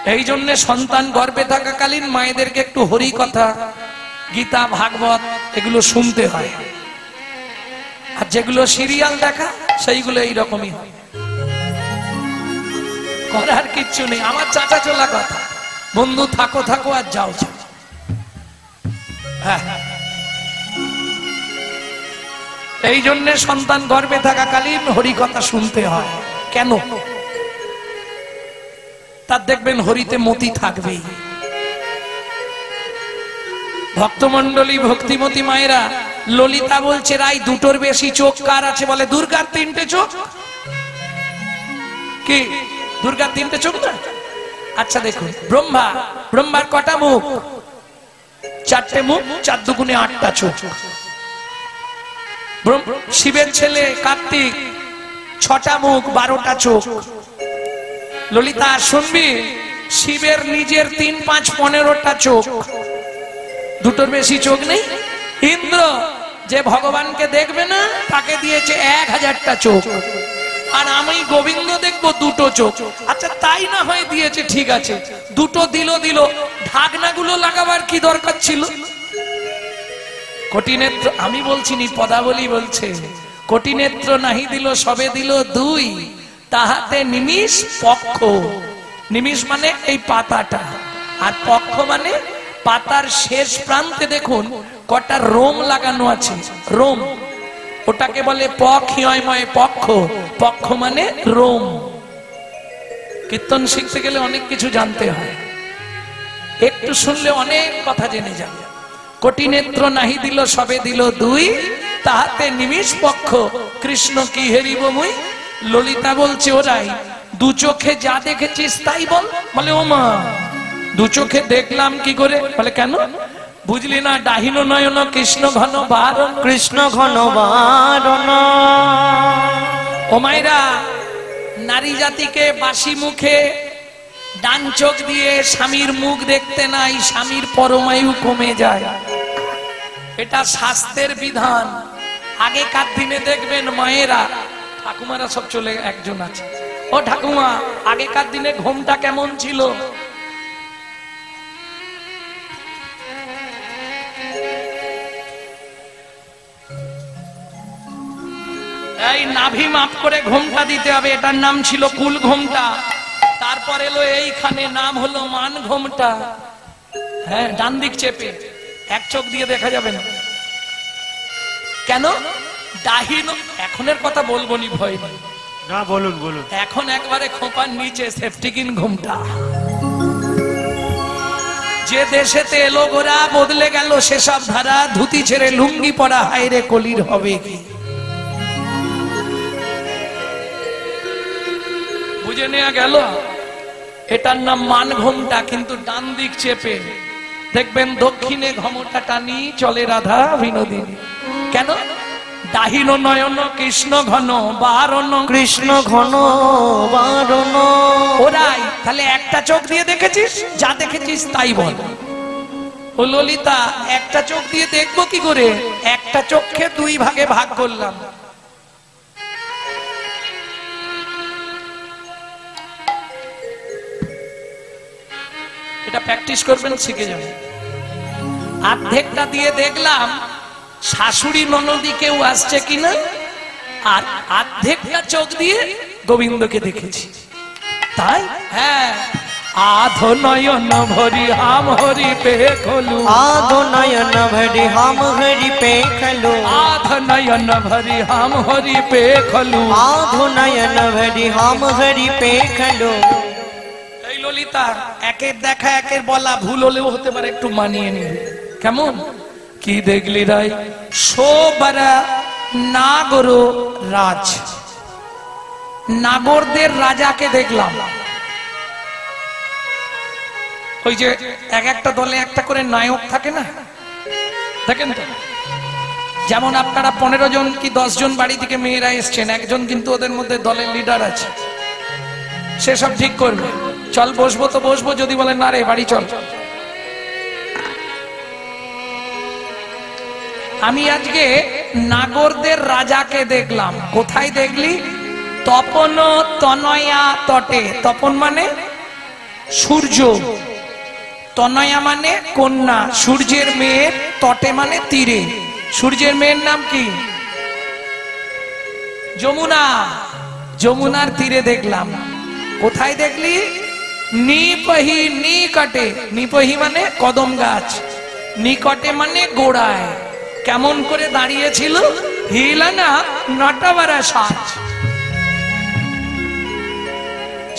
এই জন্য সন্তান গর্ভে থাকাকালীন মায়েদেরকে একটু হরি কথা, গীতা, ভাগবত এগুলো শুনতে হয়। আর যেগুলো সিরিয়াল দেখা সেইগুলো এইরকমই হয়, করার কিচ্ছু নেই। আমার চাচা চলা কথা, বন্ধু থাকো থাকো আর যাও যাও। হ্যাঁ, এই জন্য সন্তান গর্ভে থাকাকালীন হরি কথা শুনতে হয়। কেন? তার দেখবেন হরিতে মতি থাকবেই। ভক্তমন্ডলী, ভক্তিমতী মায়েরা, ললিতা বলছে রাই দুটোর বেশি চোখ কার আছে? বলে দুর্গার 3টে চোখ। কি দুর্গার 3টে চোখ না? আচ্ছা দেখুন, ব্রহ্মার কটা মুখ? 4টে মুখ, 4 দুগুণে 8টা চোখ। শিবের ছেলে কার্তিক 6টা মুখ, 12টা চোখ। ললিতা শুনবি, শিবের নিজের 3, 5, 15টা চোখ, দুটোর বেশি চোখ নেই। ইন্দ্র যে ভগবানকে দেখবে না তাকে দিয়েছে 1000টা চোখ, আর আমি গোবিন্দ দেখবো 2টো চোখ। আচ্ছা তাই না হয় দিয়েছে, ঠিক আছে, 2টো দিল, ঢাকনাগুলো লাগাবার কি দরকার ছিল? কোটি নেত্র, আমি বলছি নি, পদাবলী বলছে, কোটি নেত্র নাহি দিল, সবে দিল 2, তাহাতে নিমিষ পক্ষ। নিমিষ মানে এই পাতাটা, আর পক্ষ মানে পাতার শেষ প্রান্তে দেখুন কটা রোম লাগানো আছে। রোম, ওটাকে বলে পক্ষময় পক্ষ। পক্ষ মানে রোম। কীর্তন শিখতে গেলে অনেক কিছু জানতে হয়, একটু শুনলে অনেক কথা জেনে যাবে। কোটি নেত্র নাহি দিল, সবে দিল 2, তাহাতে নিমিষ পক্ষ। কৃষ্ণ কি হেরিব মুই? ললিতা বলছে ওরাই, 2 চোখে যা দেখেছিস তাই বল। বলে ও মা, 2 চোখে দেখলাম কি করে? বলে কেন বুঝলি না? ডাহিন নয়ন কৃষ্ণ ঘন বারণ, কৃষ্ণ ঘন বারণ। ও মায়েরা, নারী জাতিকে বাসি মুখে ডান চোখ দিয়ে স্বামীর মুখ দেখতে নাই, স্বামীর পরমায়ু কমে যায়। এটা শাস্ত্রের বিধান। আগেকার দিনে দেখবেন মায়েরা, ঠাকুমারা সব চলে, একজন আছে, ও ঠাকুমা আগেকার দিনে ঘুমটা কেমন ছিল? এই নাভি মাপ করে ঘুমটা দিতে হবে, এটার নাম ছিল কুল ঘুমটা। তারপর এলো এইখানে, নাম হলো মান ঘুমটা। হ্যাঁ, ডান দিক চেপে, এক চোখ দিয়ে দেখা যাবে না। কেন? ডাহিন, এখনের কথা বলবো নি, ভয় নেই। না বলুন বলুন। এখন একবারে খোপার নিচে সেফটিকিন ঘুমটা। যে দেশেতে এলো গোরা, বদলে গেল সেসব ধারা, ধুতি ছেড়ে লুঙ্গি পরা, হায়রে কলির হবে কি? বুঝে নেওয়া গেল? এটার নাম মান ঘুমটা, কিন্তু ডান দিক চেপে। দেখবেন দক্ষিণে ঘমটা টানি চলে রাধা বিনোদিনী। কেন? ডাহিন নয়ন কৃষ্ণ ঘন বারণ, কৃষ্ণ ঘন বারণ। ওরাই। তাহলে একটা চোখ দিয়ে দেখেছিস, যা দেখেছিস তাই বল। ও ললিতা, একটা চোখ দিয়ে দেখবো কি করে? একটা চোখকে 2 ভাগে ভাগ করলাম। এটা প্র্যাকটিস করবেন, শিখে যাবেন। অর্ধেকটা দিয়ে দেখলাম শাশুড়ি ননদি কেউ আসছে কিনা, আর অর্ধেকটা চোখ দিয়ে গোবিন্দকে দেখেছি। তাই হ্যাঁ, आधो नयन भरी हम हरि पे खोलू, आधो नयन भरी हम हरि पे खोलू, आधो नयन भरी हम हरि पे खोलू, आधो नयन भरी हम हरि पे खोलू। এই ললিতা একের দেখা একের বলা ভুল হলেও হতে পারে, একটু মানিয়ে নিবে। কেমন কি দেখলি রাই? সোবরা নাগর রাজ, নাগরদের রাজাকে দেখলাম। ওই যে এক একটা দলে একটা করে নায়ক থাকে না, দেখেন তো? যেমন আপনারা 15 জন কি 10 জন বাড়ি থেকে মেয়েরা এসছেন, একজন কিন্তু ওদের মধ্যে দলের লিডার আছে, সে সব ঠিক করবে। চল বসবো তো বসবো, যদি বলে না রে বাড়ি চল। আমি আজকে নাগরদের রাজাকে দেখলাম। কোথায় দেখলি? তপন তনয়া তটে। তপন মানে সূর্য, তনয়া মানে কন্যা, সূর্যের মেয়ের, তটে মানে তীরে। সূর্যের মেয়ের নাম কি? যমুনা। যমুনার তীরে দেখলাম। কোথায় দেখলি? নিপহি, নিকটে। নিপহি মানে কদম গাছ, নিকটে মানে গোড়ায়। কেমন করে দাঁড়িয়েছিল? হিলানা নটবরা সাজ।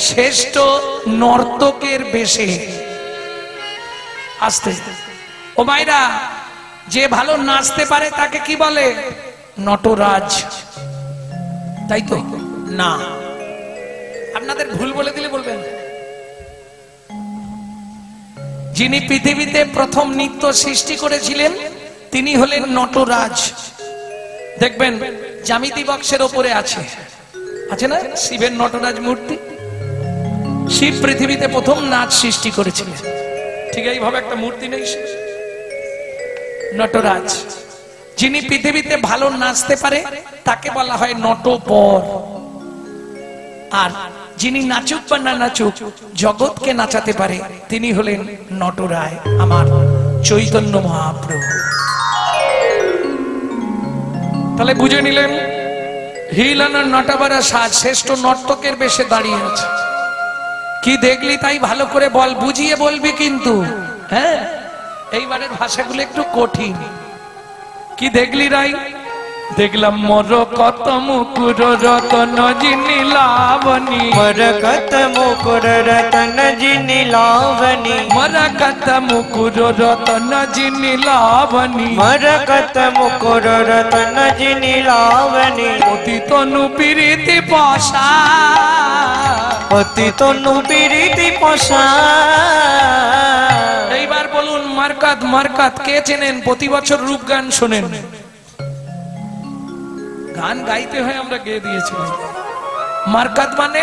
শ্রেষ্ঠ নর্তকের বেশে। আস্তে ও মাইরা, যে ভালো নাচতে পারে তাকে কি বলে? নটরাজ। তাই তো না? আপনাদের ভুল বলে দিলে বলবেন। যিনি পৃথিবীতে প্রথম নৃত্য সৃষ্টি করেছিলেন তিনি হলেন নটরাজ। দেখবেন জ্যামিতি বক্সের ওপরে আছে, আছে না শিবের নটরাজ মূর্তি? শিব পৃথিবীতে প্রথম নাচ সৃষ্টি করেছিলেন, ঠিক এইভাবে একটা মূর্তি নেই নটরাজ। যিনি পৃথিবীতে ভালো নাচতে পারে তাকে বলা হয় নটবর। আর যিনি নাচুক বা না নাচুক জগৎকে নাচাতে পারে তিনি হলেন নটরায়, আমার চৈতন্য মহাপ্রভু। তাহলে বুঝে নিলেন, হিলানা নটবরা সাজ, শ্রেষ্ঠ নর্তকের বেশে দাঁড়িয়ে আছে। কি দেখলি তাই ভালো করে বল, বুঝিয়ে বলবি কিন্তু। হ্যাঁ, এইবারের ভাষাগুলো একটু কঠিন। কি দেখলি রাই? দেখলাম মরকত মুকুর রতন জিনি লাবণী, মরকত মুকুর রতন জিনি লাবণী, মরকত মুকুর রতন জিনি লাবণী, মরকত মুকুর রতন জিনি লাবণী, অতি তনু প্রীতি পশা, অতি তনু প্রীতি পশা। এইবার বলুন মারকাত। মারকাত কে চেনেন? প্রতি বছর রূপ গান শোনেন। গান গাইতে হয়, আমরা গেয়ে দিয়েছিলাম। মারকাত মানে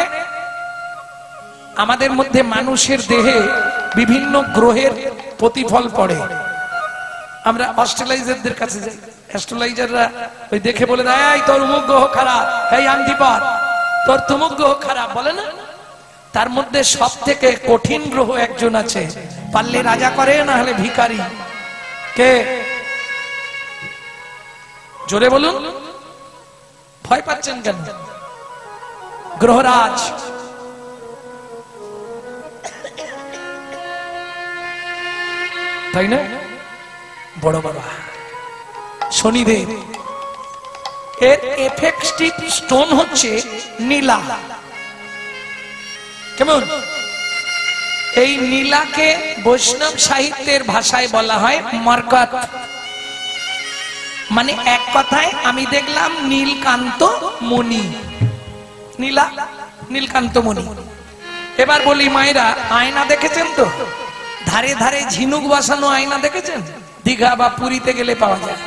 আমাদের মধ্যে মানুষের দেহে বিভিন্ন গ্রহের প্রতিফল পড়ে। আমরা অস্ট্রেলাইজারদের কাছে যাই, অ্যাস্ট্রোলাইজাররা ওই দেখে বলে দেয়, এই তোর অমুক গ্রহ খারাপ, এই আন্ধিপাত, তোর তমুক গ্রহ খারাপ, বলে না? তার মধ্যে সব থেকে কঠিন গ্রহ একজন আছে, পারলে রাজা করে না হলে ভিখারি। কে? জোরে বলুন, ভয় পাচ্ছেন কেন? গ্রহরাজ। তাই না? বড় বাবা শনিদেব। এর এফেক্টিভ স্টোন হচ্ছে নীলা। কেমন? এই নীলাকে বৈষ্ণব সাহিত্যের ভাষায় বলা হয় মারকাত। মানে এক কথায় আমি দেখলাম নীলকান্ত মণি। নীলা, নীলকান্ত মণি। এবার বলি মায়েরা, আয়না দেখেছেন তো? ধারে ধারে ঝিনুক বসানো আয়না দেখেছেন? দীঘা বা পুরীতে গেলে পাওয়া যায়।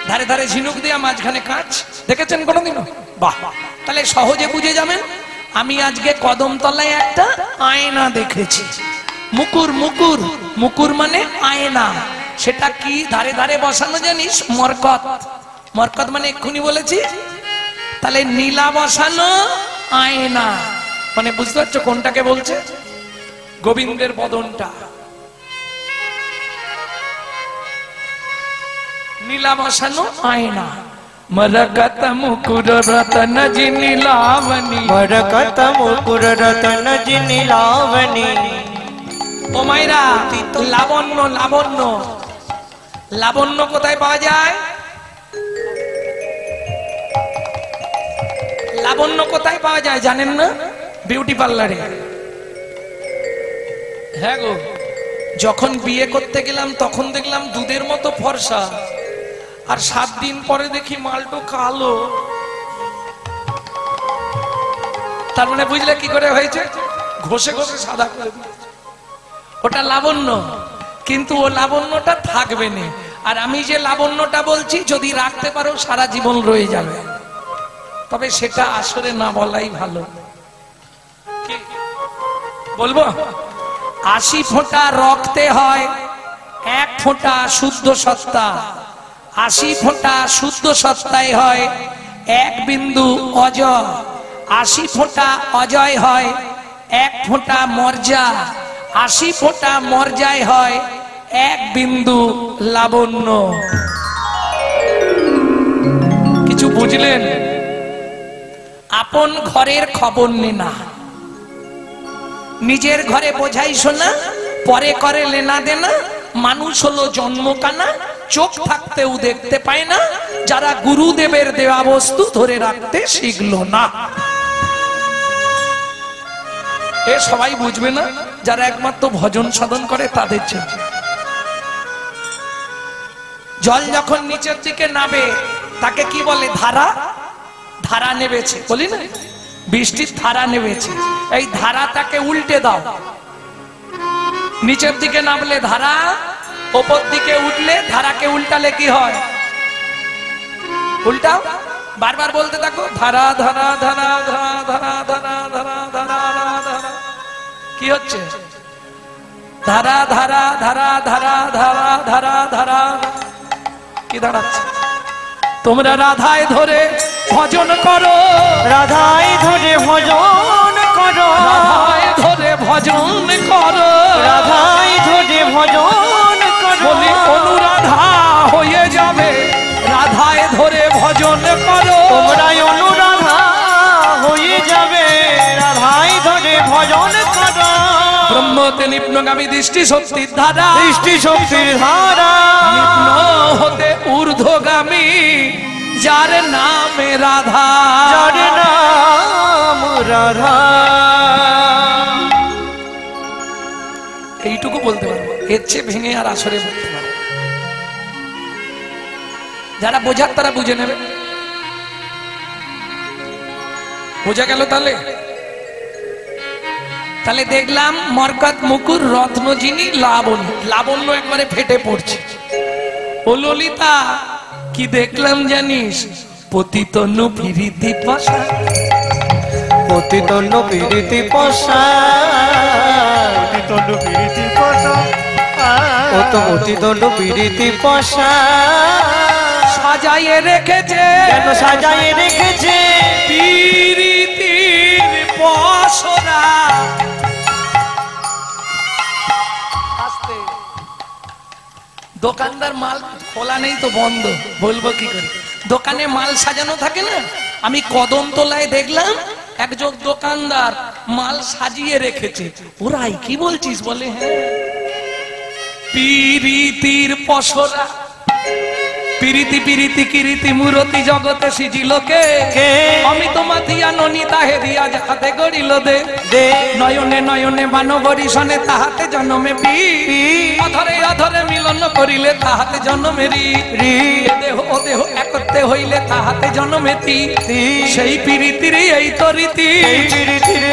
ধারে ধারে ঝিনুক দেয়া, মাঝখানে কাঁচ। দেখেছেন কোনোদিনও? বাহ, তাহলে সহজে বুঝে যাবেন। আমি আজকে কদমতলায় একটা আয়না দেখেছি। মুকুর, মুকুর, মুকুর মানে আয়না। সেটা কি ধারে ধারে বসানো জানিস? মরকত। মরকত মানে এক্ষুনি বলেছি। তাহলে নীলা বসানো আয়না মানে বুঝতে পারছো কোনটাকে বলছে? গোবিন্দের বদনটা। নীলা বসানো আয়না। মরকত মুকুর রতন জিনি লাবণী, মরকত মুকুর রতন জিনি লাবণী। ও মাইরা, লাবণ্য, লাবণ্য, লাবণ্য কোথায় পাওয়া যায়? লাবণ্য কোথায় পাওয়া যায় জানেন না? বিউটি পার্লারে। হ্যাঁ গো, যখন বিয়ে করতে গেলাম তখন দেখলাম দুধের মতো ফর্সা, আর 7 দিন পরে দেখি মালটো কালো। তার মানে বুঝলে কি করে হয়েছে? ঘষে ঘষে সাদা করে দিয়েছে। ওটা লাবণ্য, কিন্তু ও লাবণ্যটা থাকবে না। আর আমি যে লাবণ্যটা বলছি যদি রাখতে পারো সারা জীবন রয়ে যাবে। তবে সেটা আসলে না বলাই ভালো। কি বলবো? 80 ফোঁটা রক্তে হয় 1 ফোঁটা শুদ্ধ সত্তা। 80 ফোঁটা শুদ্ধ সত্তায় হয় 1 বিন্দু অজয়। 80 ফোঁটা অজয় হয় এক ফোঁটা মর্যা 80 ফোঁটা মর্যায় হয় এক বিন্দু লাবণ্য। কিছু বুঝলেন? আপন ঘরের খবর নে না, নিজের ঘরে বোঝাই শোনা, পরে করে লেনা দেনা। মানুষ হলো জন্ম কানা, চোখ থাকতেও দেখতে পায় না, যারা গুরুদেবের দেওয়া বস্তু ধরে রাখতে শিখলো না। এ সবাই বুঝবে না, যারা একমাত্র ভজন সাধন করে তাদের জন্য। জল যখন নিচের দিকে নামে তাকে কি বলে? ধারা। ধারা নেমেছে, বলি না, বৃষ্টির ধারা নেমেছে, এই ধারাটাকে উল্টে দাও। নিচের দিকে নামলে ধারা, ওপর দিকে উঠলে ধারাকে উল্টালে কি হয়? উল্টাও, বারবার বলতে থাকো, ধারা ধারা ধারা ধারা ধারা ধারা ধারা ধারা ধারা। কি হচ্ছে? ধারা ধারা ধারা ধারা ধারা ধারা ধারা। কি দাঁড়াচ্ছে? তোমরা রাধায় ধরে ভজন করো, রাধায় ধরে ভজন করো, রাধায় ধরে ভজন করো, রাধায় ধরে ভজন করো। বলি অনুরাধা হয়ে যাবে, রাধায় ধরে ভজন করো। তোমরা অনুরাধা হয়ে যাবে, রাধায় ধরে ভজন করো। ব্রহ্মতে নিম্নগামী দৃষ্টি শক্তির ধারা, দৃষ্টি শক্তির ধারা, নিম্ন হতে ঊর্ধ্বগামী, যার নামে রাধা, যার নাম রাধা। এইটুকু বলতে পারবো, এর চেয়ে ভেঙে আর আসরে বলতে পারবো। যারা বোঝার তারা বুঝে নেবে। বোঝা গেল? তাহলে তাহলে দেখলাম মরকত মুকুর রত্ন যিনি লাবণ্য, লাবণ্য একবারে ফেটে পড়ছে। ও ললিতা কি দেখলাম জানিস? পতিতনু প্রীতি পশা, পতিতনু প্রীতি পশা, পতিতনু প্রীতি পশা, ও তো পতিতনু প্রীতি পশা। সাজাইয়ে রেখেছে, কেন সাজাইয়ে রেখেছে? প্রীতির পশরা। দোকানদার মাল খোলা নেই তো বন্ধ, বলবো কি করে? দোকানে মাল সাজানো থাকে না। আমি কদমতলায় দেখলাম একজন দোকানদার মাল সাজিয়ে রেখেছে। ওরাই কি বলছিস? বলে হ্যাঁ, প্রীতির পশরা। প্রীতি প্রীতি কিরীতি মূরতি জগতে সিজিল কে? অমিত মাথিয়া ননিতা হেরিয়া যাহাতে গড়িল দে, নয়নে নয়নে বানবরিশনে তাহাতে জন্মে পি, অধরে অধরে মিলন করিলে তাহাতে জন্মেরি, দেহ ও দেহ একত্রে হইলে তাহাতে জন্মেতি। সেই প্রীতির এই তো রীতি,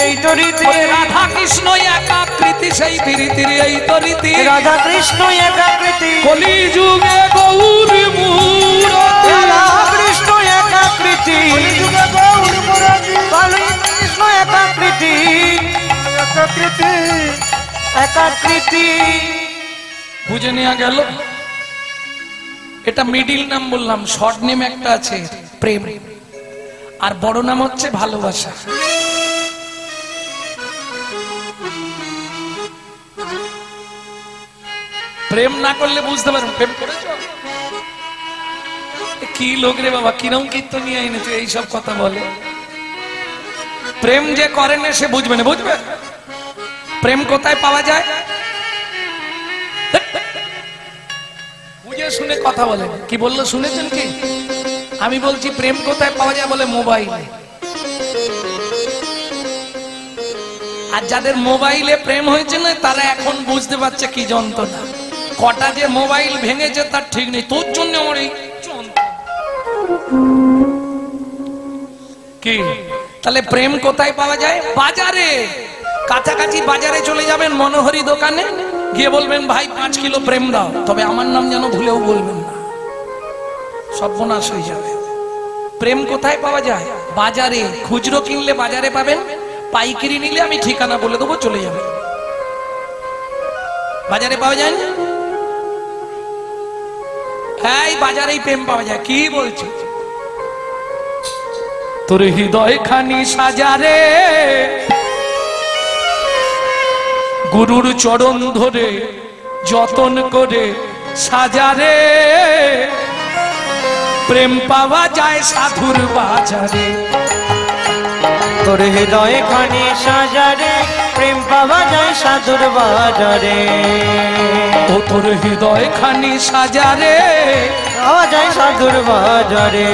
এই তো রীতি, রাধা কৃষ্ণ একাকৃতি, সেই প্রীতির এই তো রীতি। রাধা কৃষ্ণ একাকৃতি, কলি যুগে গৌরী মূরতি, রাধা কৃষ্ণ একাকৃতি, কালী কৃষ্ণ একাকৃতি, একাকৃতি। বুঝে নেওয়া গেল? এটা মিডিল নাম বললাম, শর্ট নেম একটা আছে প্রেম, আর বড় নাম হচ্ছে ভালোবাসা। প্রেম না করলে বুঝতে পারবেন। প্রেম করেছো? কি লোক রে বাবা, কিরম কীর্তন নিয়ে এনেছে এইসব কথা বলে। প্রেম যে করে না সে বুঝবে না, বুঝবে? প্রেম কোথায় পাওয়া যায়? বুঝে শুনে কথা বলেন। কি বললো শুনেছেন কি? আমি বলছি প্রেম কোথায় পাওয়া যায়, বলে মোবাইলে। আর যাদের মোবাইলে প্রেম হয়েছে না তারা এখন বুঝতে পারছে কি যন্ত্রণা। কটা যে মোবাইল ভেঙেছে তার ঠিক নেই, তোর জন্য আমার এই কি। তাহলে প্রেম কোথায় পাওয়া যায়? বাজারে। কাছাকাছি বাজারে চলে যাবেন, মনোহরি দোকানে গিয়ে বলবেন ভাই 5 কিলো প্রেম দাও, তবে আমার নাম যেন ভুলেও বলবেন না, সর্বনাশ হয়ে যাবে। প্রেম কোথায় পাওয়া যায়? বাজারে। খুচরো কিনলে বাজারে পাবেন, পাইকারি নিলে আমি ঠিকানা বলে দেবো, চলে যাবে। বাজারে পাওয়া যায় না? এই বাজারেই প্রেম পাওয়া যায়। কি বলছি? তোর হৃদয় খানি সাজারে গুরুর চরণ ধরে যতন করে সাজারে, প্রেম পাওয়া যায় সাধুর বাজারে। তোর হৃদয় খানি সাজারে, প্রেম পাওয়া যায় সাধুর বাজারে। ও তোর হৃদয় খানি সাজারে, পাওয়া যায় সাধুর বাজারে।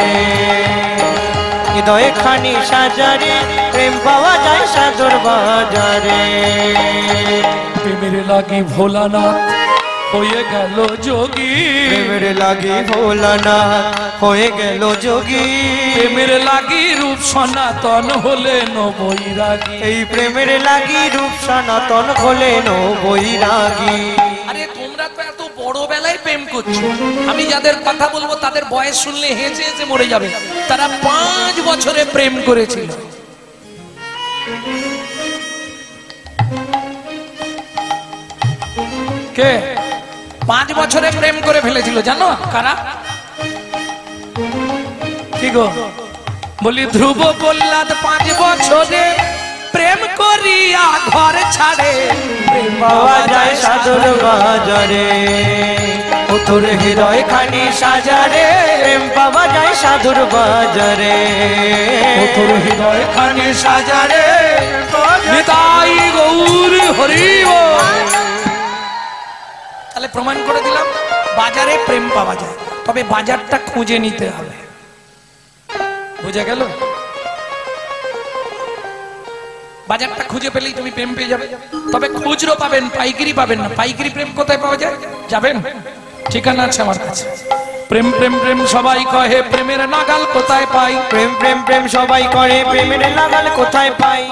হৃদয় খানি সাজারে, প্রেম পাওয়া যায় সাধুর বাজারে। প্রেমের লাগি ভোলানাথ হয়ে গেল যোগী, প্রেমের লাগি ভোলানাথ হয়ে গেল যোগী। প্রেমের লাগি রূপ সনাতন হলেন বৈরাগী। এই প্রেমের লাগি রূপ সনাতন হলেন বৈরাগী। আরে তোমরা তো এত বড় বেলায় প্রেম করছো, আমি যাদের কথা বলবো তাদের বয়স শুনলে হেসে হেসে মরে যাবে। তারা 5 বছরে প্রেম করেছিল। কে 5 বছরে প্রেম করে ফেলেছিল জানো কারা? কি গো বলি ধ্রুব প্রহ্লাদ 5 বছরে প্রেম করিয়া ঘর ছাড়ে, প্রেম পাওয়া যায় সাধুর বাজারে। ও তোর হৃদয় খানি সাজারে, প্রেম পাওয়া যায় সাধুর বাজারে। ও তোর হৃদয় খানি সাজারে, নিতাই গৌর হরি বল। তাহলে প্রমাণ করে দিলাম বাজারে প্রেম পাওয়া যায়, তবে বাজারটা খুঁজে নিতে হবে। বুঝা গেল? বাজারটা খুঁজে পেলেই তুমি প্রেম পেয়ে যাবে। তবে খুচরো পাবেন, পাইকারি পাবেন না। পাইকারি প্রেম কোথায় পাওয়া যায় যাবেন? ঠিকানা আছে আমার কাছে। প্রেম প্রেম প্রেম সবাই কহে, প্রেমের নাগাল কোথায় পাই? প্রেম প্রেম প্রেম সবাই করে, প্রেমের নাগাল কোথায় পাই?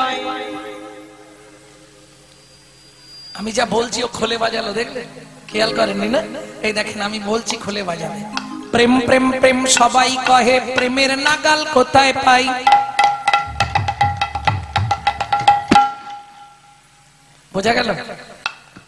আমি যা বলছি ও খোলে বাজালো, দেখলেন? খেয়াল করেননি না? এই দেখেন আমি বলছি খোলে বাজাবে। প্রেম প্রেম প্রেম সবাই কহে, প্রেমের নাগাল কোথায় পাই? বোঝা গেল?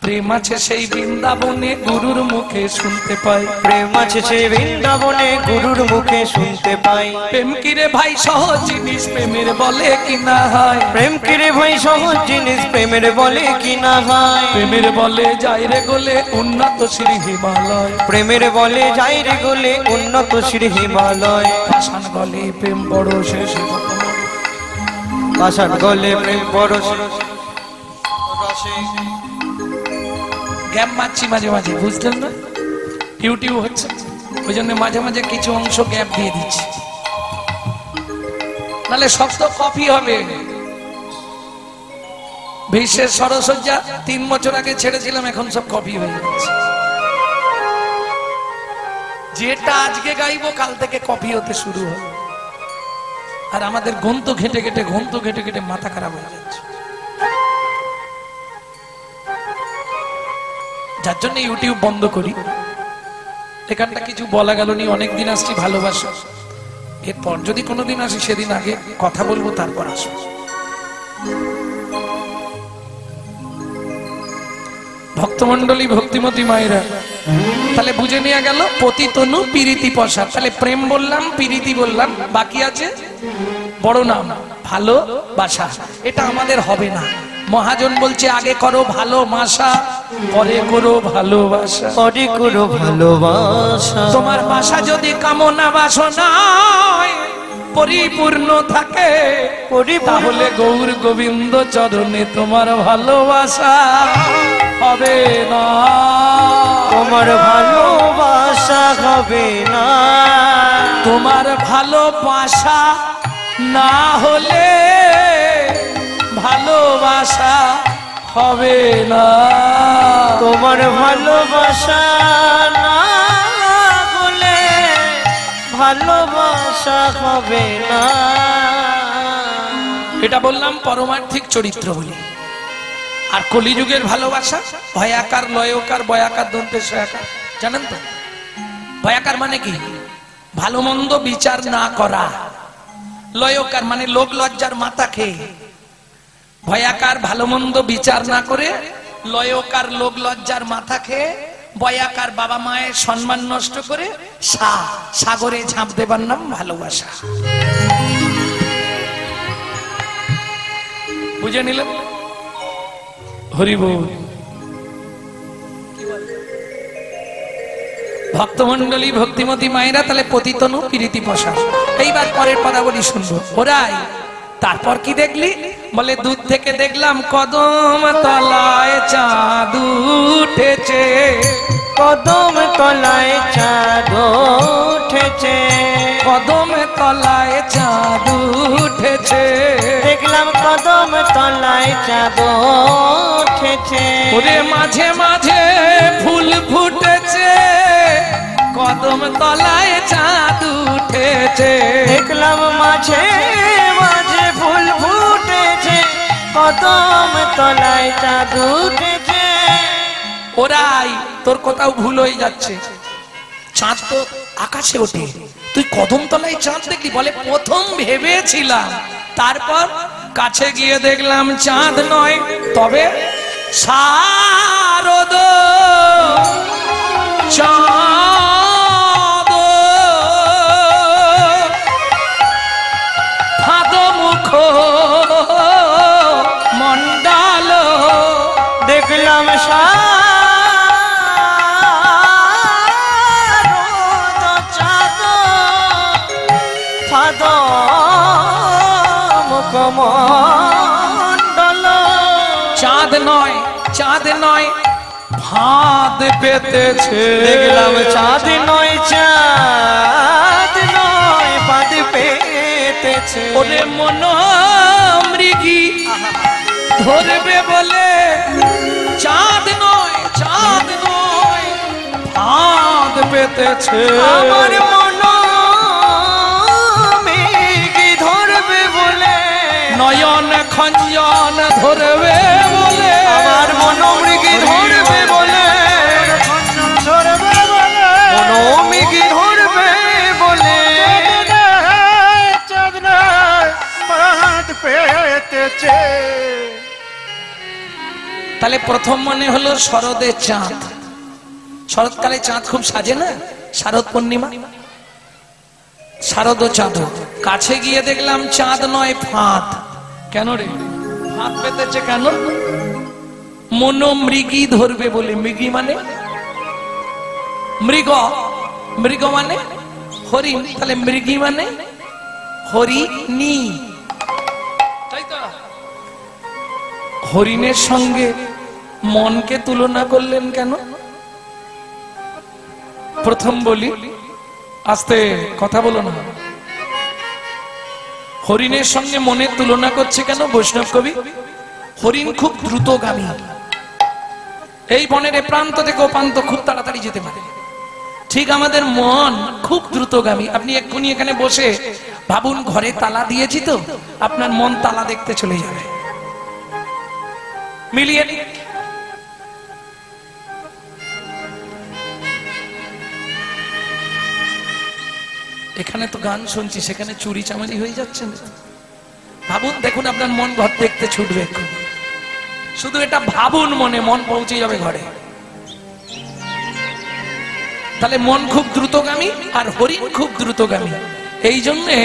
প্রেম আছে সেই বৃন্দাবনে গুরুর মুখে শুনতে পাই। প্রেম আছে সেই বৃন্দাবনে গুরুর মুখে শুনতে পাই। প্রেম কিরে ভাই সহজ জিনিস, প্রেমের বলে কি না হয়? প্রেম কিরে ভাই সহজ জিনিস, প্রেমের বলে কি না হয়? প্রেমের বলে যাই রে গোলে উন্নত শ্রী হিমালয়। প্রেমের বলে যাই রে গোলে উন্নত শ্রী হিমালয়। পাষাণ গলে প্রেম বড় শেষ, পাষাণ গলে প্রেম বড় গ্যাপ মারছি মাঝে মাঝে, বুঝলেন না? ইউটিউব হচ্ছে, ওই জন্য মাঝে মাঝে কিছু অংশ গ্যাপ দিয়ে দিচ্ছি, নাহলে শক্ত কপি হবে। বিশ্বের সরসজ্জা 3 বছর আগে ছেড়েছিলাম, এখন সব কপি হয়ে যাচ্ছে। যেটা আজকে গাইবো কাল থেকে কপি হতে শুরু হবে। আর আমাদের গন্ত ঘেটে ঘেটে মাথা খারাপ হয়ে যাচ্ছে। যার জন্য ইউটিউব বন্ধ করি। এখানটা কিছু বলা গেল নি, অনেকদিন আসছি ভালোবাসা। এরপর যদি কোনোদিন আসি সেদিন আগে কথা বলবো, তারপর আসবো। ভক্তমন্ডলী, ভক্তিমতী মায়েরা, তাহলে বুঝে নেওয়া গেল পতিতনু পিরিতি পশা। তাহলে প্রেম বললাম, পিরিতি বললাম, বাকি আছে বড় নাম ভালোবাসা। এটা আমাদের হবে না। মহাজন বলছে আগে করো ভালোবাসা, পরে করো ভালোবাসা। পরে করো ভালোবাসা। তোমার বাসা যদি কামনা বাসনা পরিপূর্ণ থাকে, তাহলে গৌর গোবিন্দ চরণে তোমার ভালোবাসা হবে না। তোমার ভালোবাসা হবে না। তোমার ভালোবাসা না হলে ভালোবাসা হবে না। তোমার ভালোবাসা না হলে ভালোবাসা হবে না। এটা বললাম পারমার্থিক চরিত্র বলি। আর কলিযুগের ভালোবাসা ভয়াকার, লয়কার, বয়াকার, দন্তে সয়াকার, জানেন তো? ভয়াকার মানে কি? ভালো মন্দ বিচার না করা। লয়কার মানে লোক লজ্জার মাথা খেয়ে। ভয়াকার ভালো মন্দ বিচার না করে, লয়কার লোক লজ্জার মাথা খেয়ে, বয়াকার বাবা মায়ের সম্মান নষ্ট করে সাগরে ঝাঁপ দেবার নাম ভালোবাসা। বুঝে নিলেন? হরি বল। ভক্তমন্ডলী ভক্তিমতী মায়েরা, তাহলে পতিতনু প্রীতি প্রসাদ। এইবার পরের পদাবলী শুনবো। ওরাই তারপর কি দেখলি? বলে দূর থেকে দেখলাম কদম তলায় চাঁদ উঠেছে, কদম তলায় চাঁদ উঠেছে, কদম তলায় চাঁদ উঠেছে, দেখলাম কদম তলায় চাঁদ উঠেছে। ওরে মাঝে মাঝে ফুল ফুটেছে, কদম তলায় চাঁদ উঠেছে, দেখলাম মাঝে মাঝে ফুল ফুটেছে, কদম তলায় চাঁদ উঠেছে। ওরাই তোর কোথাও ভুল হয়ে যাচ্ছে, চাঁদ তো আকাশে ওঠে, তুই কদম তলায় চাঁদ দেখলি? বলে প্রথম ভেবেছিলাম, তারপর কাছে গিয়ে দেখলাম চাঁদ নয়, তবে শারদ চাঁদ ফাদ মুখ মন্ডল, দেখলাম শারদ চাঁদ ফাদ মুখ মন্ডল। চাঁদ নয়, চাঁদ নয়, ফাঁদ পেতেছে, দেখলাম চাঁদ নয়, চাঁদ নয়, ফাঁদ পেতেছে। ওরে মন মৃগী ধরবে বলে, চাঁদ নয়, চাঁদ নয়, ফাঁদ পেতেছে। আমার মন মৃগী ধরবে বলে, নয়ন খঞ্জন ধরবে বলে, আমার মন মৃগী ধরবে বলে, মন মৃগী ধরবে বলে, চাঁদ নয়, ফাঁদ পেতেছে। তাহলে প্রথম মনে হলো শরদের চাঁদ। শরৎকালে চাঁদ খুব সাজে না, শারদ পূর্ণিমা, শারদ চাঁদ। কাছে গিয়ে দেখলাম চাঁদ নয়, ফাঁদ। কেন রে ফাঁদ পেতেছে কেন? মন মৃগী ধরবে বলে। মৃগী মানে মৃগ, মৃগ মানে হরিণ, তাহলে মৃগী মানে হরিণী, তাই তো? হরিণের সঙ্গে মনকে তুলনা করলেন কেন? প্রথম বলি, আস্তে কথা বলো না। হরিণের সঙ্গে মনের তুলনা করছে কেন বৈষ্ণব কবি? হরিণ খুব দ্রুতগামী, এই বনের এ প্রান্ত থেকে ও প্রান্ত খুব তাড়াতাড়ি যেতে পারে। ঠিক আমাদের মন খুব দ্রুতগামী। আপনি এক্ষুনি এখানে বসে ভাবুন, ঘরে তালা দিয়েছি তো, আপনার মন তালা দেখতে চলে যাবে। মিলিয়ে নি। এখানে তো গান শুনছি, সেখানে চুরি চামারি হয়ে যাচ্ছে না? ভাবুন, দেখুন আপনার মন ঘর দেখতে ছুটবে। শুধু এটা ভাবুন, মনে মন পৌঁছে যাবে ঘরে। তাহলে মন খুব দ্রুতগামী আর হরিণ খুব দ্রুতগামী, এই জন্যে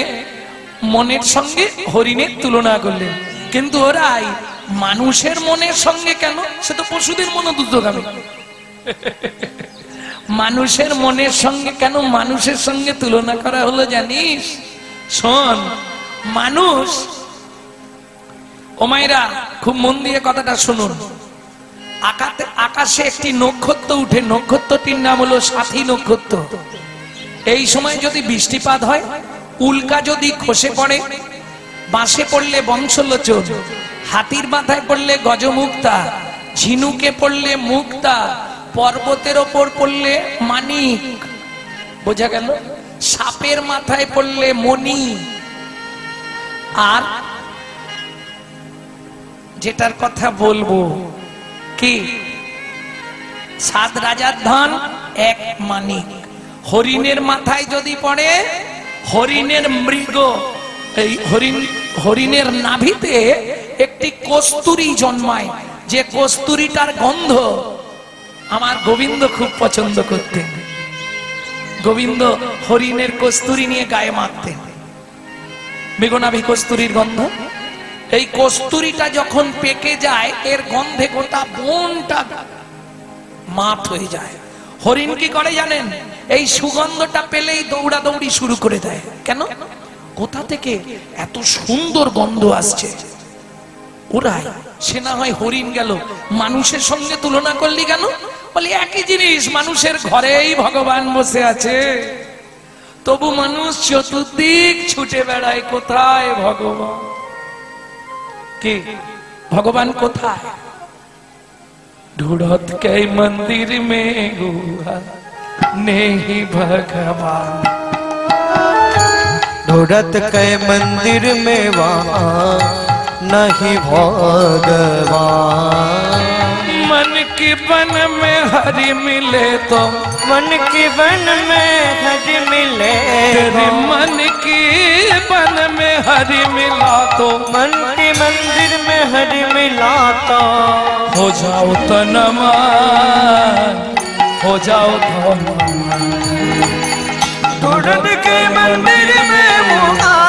মনের সঙ্গে হরিণের তুলনা করলেন। কিন্তু ওরাই মানুষের মনের সঙ্গে কেন? সে তো পশুদের মনও দ্রুতগামী। মানুষের মনের সঙ্গে কেন মানুষের সঙ্গে তুলনা করা হলো জানিস? শোন, মানুষ, ও মায়েরা খুব মন দিয়ে কথাটা শুনুন। আকাশে একটি নক্ষত্র উঠে, নক্ষত্রটির নাম হলো সাথী নক্ষত্র। এই সময় যদি বৃষ্টিপাত হয়, উল্কা যদি খসে পড়ে, বাঁশে পড়লে বংশলোচন, হাতির মাথায় পড়লে গজমুক্তা, ঝিনুকে পড়লে মুক্তা, পর্বতের ওপর পড়লে মানিক, বোঝা গেল? সাপের মাথায় পড়লে মণি, আর যেটার কথা বলবো কি, 7 রাজার ধন 1 মানিক। হরিণের মাথায় যদি পড়ে, হরিণের মৃগ, এই হরিণের নাভিতে একটি কস্তুরী জন্মায়, যে কস্তুরীটার গন্ধ আমার গোবিন্দ খুব পছন্দ করতেন। গোবিন্দ হরিণের কস্তুরী নিয়ে গায়ে মাখতেন, মৃগনাভি কস্তুরীর গন্ধ। এই কস্তুরীটা যখন পেকে যায়, এর গন্ধে গোটা বনটা মাত হয়ে যায়। হরিণ কি করে জানেন? এই সুগন্ধটা পেলেই দৌড়াদৌড়ি শুরু করে দেয়। কেন? কোথা থেকে এত সুন্দর গন্ধ আসছে, ওরাই। সে না হয় হরিণ গেল, মানুষের সঙ্গে তুলনা করলি কেন? বলি একই জিনিস, মানুষের ঘরেই ভগবান বসে আছে, তবু মানুষ চতুর্দিক ছুটে বেড়ায়, কোথায় ভগবান? কি ভগবান কোথায়? ढूंढत के मंदिर में हुआ नहीं भगवान, ढूंढत के मंदिर में वहाँ नहीं भगवान। मन की बन में हरि मिले तो, मन की बन में हरि मिले, तेरे मन की बन में हरि मिला तो, मन के मंदिर में हरि मिला तो, हो जाओ तनमान, हो जाओ धनमान। ढूंढत के मंदिर में वहाँ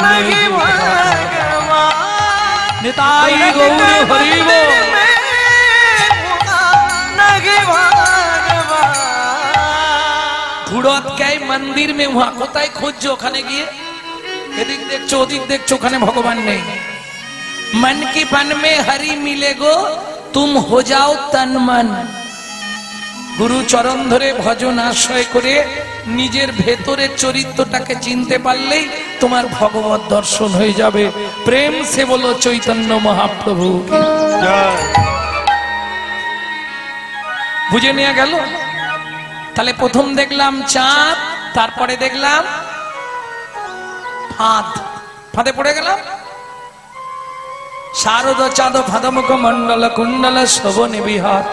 नहीं भगवान, निताई गौर हरि बोल। ढूंढत के मंदिर में वहाँ, কোথায় খুঁজছো? ওখানে গিয়ে এদিক দেখছো ওদিক দেখছো, ওখানে ভগবান নেই। मन की बन में हरि मिले गो, तुम हो जाओ तन मन। গুরু চরণ ধরে ভজন আশ্রয় করে নিজের ভেতরের চরিত্রটাকে চিনতে পারলেই তোমার ভগবত দর্শন হয়ে যাবে। প্রেম সে বলো চৈতন্য মহাপ্রভু। বুঝে নিয়ে গেল? তাহলে প্রথম দেখলাম চাঁদ, তারপরে দেখলাম ফাঁদ, ফাঁদে পড়ে গেলাম। শারদ চাঁদ ফাঁদমুখ মন্ডল কুণ্ডল শোভনে বিহার।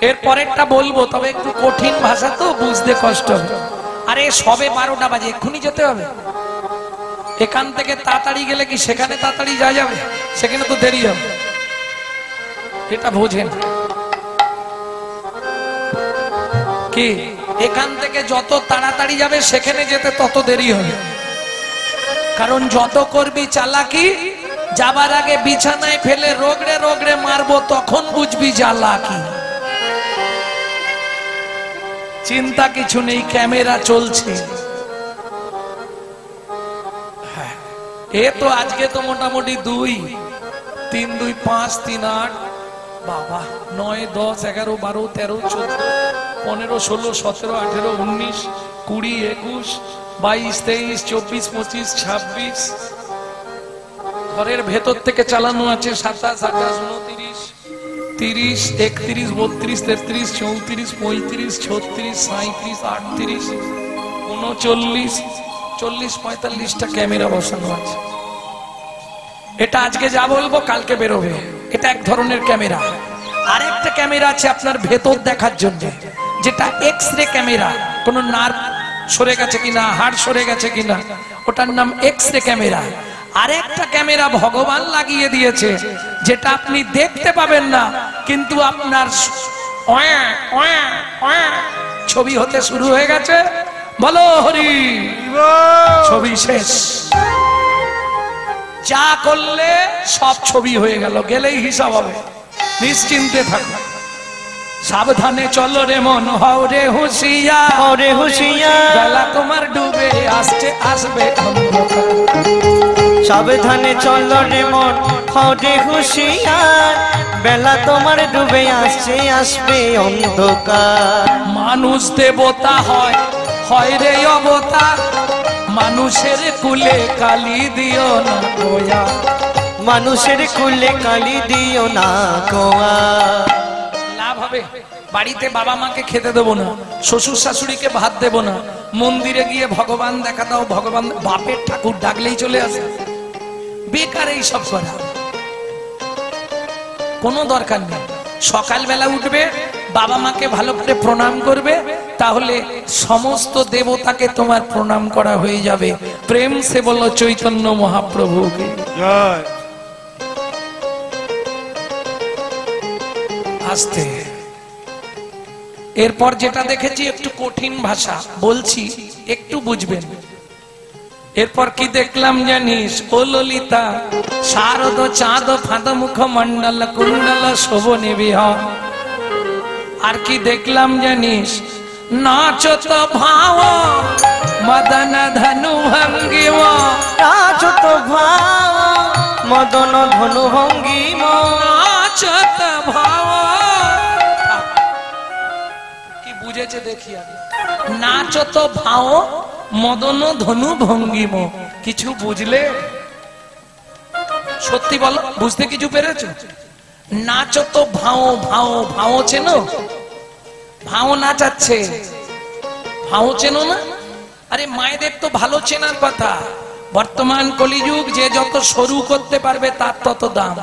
এর পরেরটা বলবো, তবে একটু কঠিন ভাষা তো বুঝতে কষ্ট হবে। আরে সবে 12টা বাজে, এক্ষুনি যেতে হবে। এখান থেকে তাড়াতাড়ি গেলে কি সেখানে তাড়াতাড়ি যাওয়া যাবে? সেখানে তো দেরি হবে, এটা বোঝেন কি? এখান থেকে যত তাড়াতাড়ি যাবে সেখানে যেতে তত দেরি হবে। কারণ যত করবি চালাকি, যাবার আগে বিছানায় ফেলে রোগড়ে রোগড়ে মারবো, তখন বুঝবি জ্বালাকি। চিন্তা কিছু নেই, ক্যামেরা চলছে। এ তো আজকে তো মোটামুটি 2, 3, 2, 5, 3, 8, বাবা 9, 10, 11, 12, 13, 14, 15, 16, 17, 18, 19, 20, 21, 22, 23, 24, 25, 26। ঘরের ভেতর থেকে চালানো আছে 27, 28, 29, 30, 31, 32, 33, 34, 35, 36, 37, 38, 39, 40, 45টা ক্যামেরা বসানো আছে। এটা আজকে যা বলবো কালকে বেরোবে। এটা এক ধরনের ক্যামেরা। আরেকটা ক্যামেরা আছে আপনার ভেতর দেখার জন্য, যেটা এক্স-রে ক্যামেরা। কোন নার্ভ সরে গেছে কিনা, হাড় সরে গেছে কিনা, ওটার নাম এক্স-রে ক্যামেরা। আরেকটা ক্যামেরা ভগবান লাগিয়ে দিয়েছে, যেটা আপনি দেখতে পাবেন না, কিন্তু আপনার ছবি হতে শুরু হয়ে গেছে। বলো হরি, ছবি শেষ। যা করলে সব ছবি হয়ে গেল, গেলেই হিসাব হবে, নিশ্চিন্তে থাকো। সাবধানে চলো রে মন, হও রে হুঁশিয়ার, হও রে হুঁশিয়ার, বেলা তোমার ডুবে আসছে আসবে অন্ধকার। সাবধানে চলো রে মন, হও রে হুঁশিয়ার, বেলা তোমার ডুবে আসছে আসবে অন্ধকার। মানুষ দেবতা হয়, হয় রে অবতার, মানুষের কুলে কালি দিও না গোয়া, মানুষের কুলে কালি দিও না গোয়া। লাভ হবে? বাড়িতে বাবা মাকে খেতে দেবো না, শ্বশুর শাশুড়িকে ভাত দেবো না, মন্দিরে গিয়ে ভগবান দেখা দাও, ভগবান বাপের ঠাকুর ডাকলেই চলে আসে। বেকার এই সব করা, কোনো দরকার নেই। সকালবেলা উঠবে, বাবা মাকে ভালো করে প্রণাম করবে, তাহলে সমস্ত দেবতাকে তোমার প্রণাম করা হয়ে যাবে। প্রেম সে বলো চৈতন্য মহাপ্রভুকে জয়। আস্তে। এরপর যেটা দেখেছি একটু কঠিন ভাষা বলছি, একটু বুঝবেন। এরপর কি দেখলাম জানিস? ও ললিতা, শারদ চাঁদ ফাঁদ মুখ মন্ডল কুণ্ডল শোভনে বিহার। আর কি দেখলাম জানিস, নাচত ভাও মদন ধনু ভঙ্গিম, নাচত ভাও মদন ধনু ভঙ্গিম, নাচত ভাও। কি বুঝেছে দেখি আগে, নাচত ভাও মদন ধনু ভঙ্গিম। কিছু বুঝলে? সত্যি বলো, বুঝতে কিছু পেরেছো? নাচত ভাও, ভাও ভাও চেনো? ভাও নাচাচ্ছে, ভাও চেনো না? আরে মায়েদের তো ভালো চেনার কথা। বর্তমান কলিযুগ, যে যত সরু করতে পারবে তার তত দাম।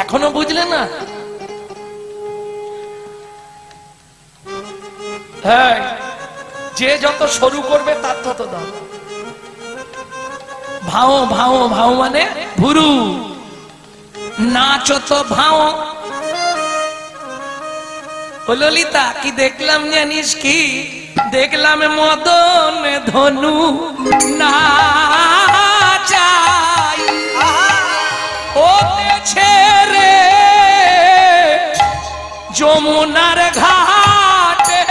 এখনো বুঝলে না? হ্যাঁ, যে যত সরু করবে তার তত দাম। ভাও ভাও ভাও মানে ভুরু। নাচত ভাও। ও ললিতা, কি দেখলাম জানিস? কি দেখলাম? মদন ধনু নাচাই ওতেছে রে যমুনার ঘাটে।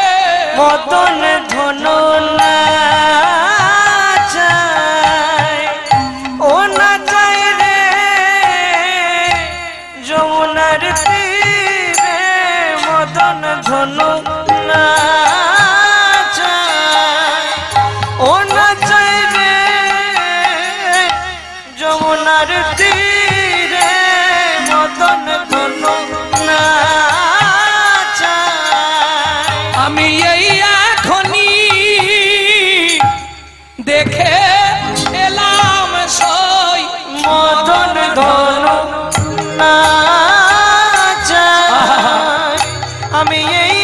মদন ধনু নাচাই, ও নাচাই রে যমুনার তীরে। মদন ধনু নাচাই, ও নাচাই রে যমুনার তীরে। মদন ধনু নাচাই। আমি এই এখনি দেখে এলাম সই মদন ধনু নাচাই। আমি এই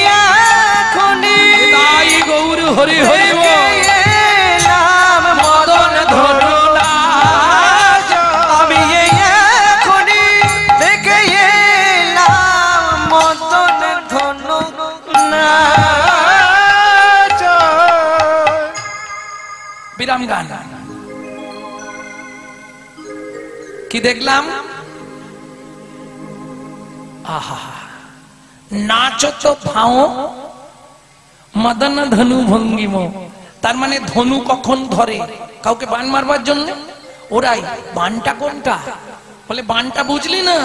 এখনি তাই গৌর হরি হরি এলাম মদন ধনু নাচাই। আমি এই এখনি দেখে এলাম মদন ধনু নাচাই। বিরাম গান। কি দেখলাম? আহা, নাচত ভাও মদন ধনু ভঙ্গিম। তার মানে ধনু কখন ধরে? কাউকে বান মারবার জন্য। ওরাই বানটা কোনটা? বলে বানটা বুঝলি না?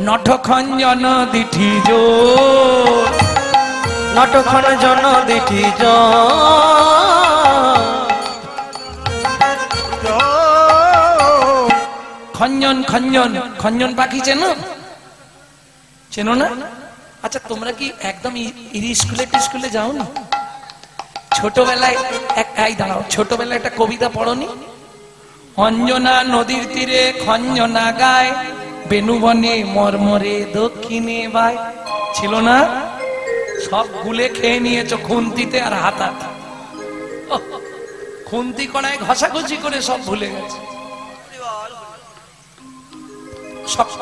নটখঞ্জন দিঠি জোর। নটখন জন দিঠি খঞ্জন খঞ্জন খঞ্জন পাখি চেনো? চেনো না? আচ্ছা, তোমরা কি একদম স্কুলে যাও না? ছোটবেলায় দাঁড়াও, ছোটবেলায় একটা কবিতা পড়নি? অঞ্জনা নদীর তীরে খঞ্জনা গায়, বেনুবনে মরমরে দক্ষিণে বায়। ছিল না? সব গুলে খেয়ে নিয়েছো খুন্তিতে আর হাতাতে। খুন্তি কড়ায় ঘষাঘষি করে সব ভুলে গেছে।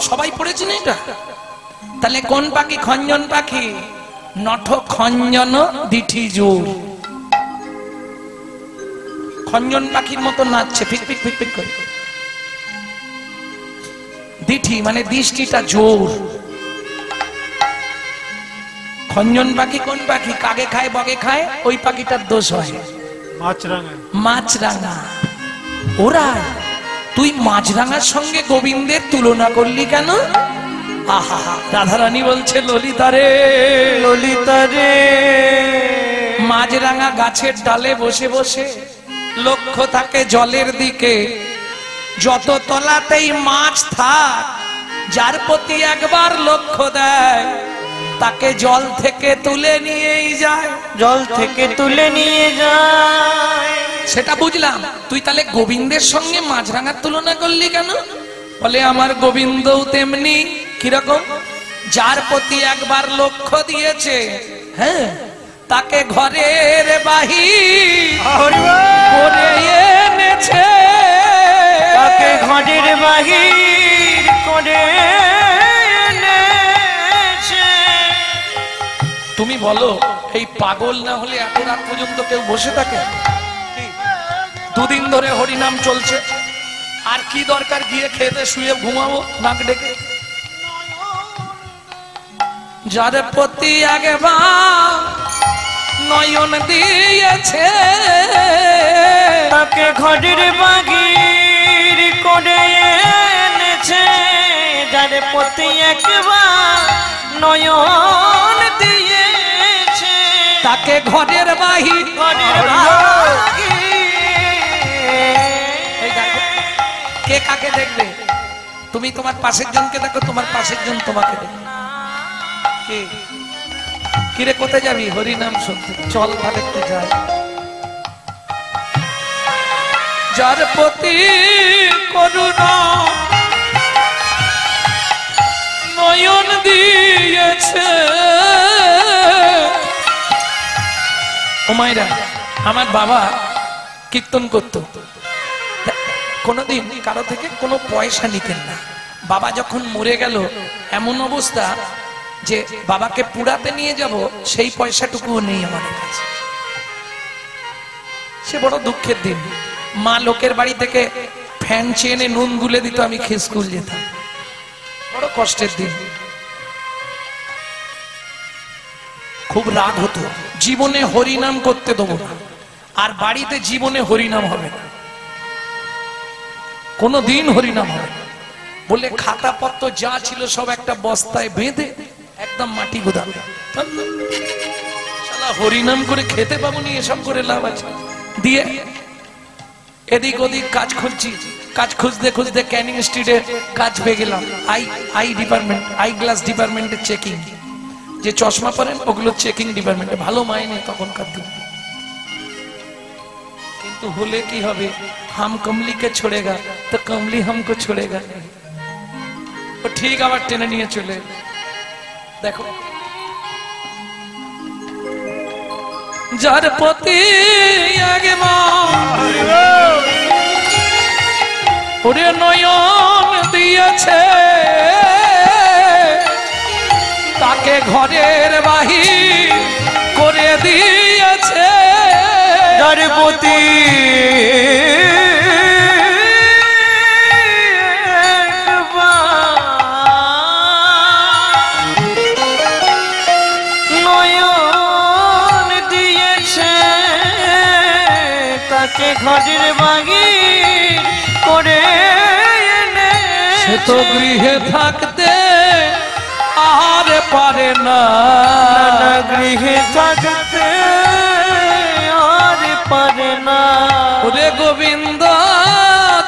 সবাই পড়েছে না এটা? তাহলে কোন পাখি? খঞ্জন পাখি। নট খঞ্জন দিঠি জোর। খঞ্জন পাখির মতো নাচছে ফিক ফিক ফিক ফিক করে। দিঠি মানে দৃষ্টিটা জোর। খঞ্জন পাখি কোন পাখি? কাগে খায় বগে খায়, ওই পাখিটার দোষ হয় মাছরাঙা। ওরা তুই মাছরাঙার সঙ্গে গোবিন্দের তুলনা করলি কেন? আহা, রাধারানী বলছে ললিতা রে, ললিতা রে। মাছরাঙা গাছের ডালে বসে বসে লক্ষ্য থাকে জলের দিকে। যত তলাতেই মাছ থাক, যার প্রতি একবার লক্ষ্য দেয় তাকে জল থেকে তুলে নিয়েই যায়। জল থেকে তুলে নিয়ে যায়। সেটা বুঝলাম। তুই তাহলে গোবিন্দের সঙ্গে মাছরাঙার তুলনা করলি কেন? বলে আমার গোবিন্দও তেমনি। কিরকম? যার প্রতি একবার লক্ষ্য দিয়েছে, হ্যাঁ, তাকে ঘরের বাহির করে এনেছে। তাকে ঘরের বাহির করে এনেছে। তুমি বলো, এই পাগল না হলে এত রাত পর্যন্ত কেউ বসে থাকে? দুদিন ধরে হরিনাম চলছে, আর কি দরকার গিয়ে খেতে শুয়ে ঘুমাবো নাক ডেকে? যার প্রতি একবার নয়ন দিয়েছে তাকে ঘরের বাগির করে এনেছে, যার প্রতি একবার নয়ন দিয়েছে তাকে ঘরের বাহির কে কাকে দেখবে? তুমি তোমার পাশের জনকে দেখো, তোমার পাশের জন তোমাকে দেখবে। কে কিরে কোথায় যাবি? হরিনাম শুনতে চল, তাহলে একটু যাই। যার প্রতি করুণা নয়ন দিয়েছে। ও মায়েরা, আমার বাবা কীর্তন করত, কোনোদিন কারো থেকে কোনো পয়সা নিতেন না। বাবা যখন মরে গেল, এমন অবস্থা যে বাবাকে পুরাতে নিয়ে যাব সেই পয়সাটুকুও নেই আমাদের কাছে। সে বড় দুঃখের দিন। মা লোকের বাড়ি থেকে ফ্যান চেনে নুন গুলে দিত, আমি খেয়ে স্কুল যেতাম। বড় কষ্টের দিন। খুব রাগ হতো, জীবনে হরিনাম করতে দেবো না, আর বাড়িতে জীবনে হরিনাম হবে না, কোনো দিন হরিনাম হবে না বলে খাতা পত্র যা ছিল সব একটা বস্তায় বেঁধে একদম মাটি গোদাম। শালা হরিনাম করে খেতে পাবো নি, এসব করে লাভ আছে। দিয়ে এদিক ওদিক কাজ খুঁজছি, কাজ খুঁজতে খুঁজতে ক্যানিং স্ট্রিটে কাজ পেয়ে গেলাম। আই ডিপার্টমেন্ট, আই গ্লাস ডিপার্টমেন্টে চেকিং, যে চশমা পরেন ওগুলো চেকিং ডিপার্টমেন্টে, ভালো মাইনে তখনকার দিন। কিন্তু হলে কি হবে, হাম কমলিকে छोड़ेगा তো কমলি हमको छोड़ेगा नहीं। ও ঠিক আবার টেনে নিয়ে চলে। দেখো যার প্রতি আগে ওরে নয়ন দিয়েছে, তাকে ঘরের বাহির করে দিয়েছে। যার প্রতি নয়ন দিয়েছে, তাকে ঘরের বাগির করে সে তো গৃহে থাকতে আর পারে না, গৃহে থাকতে আর পারে না। ওরে গোবিন্দ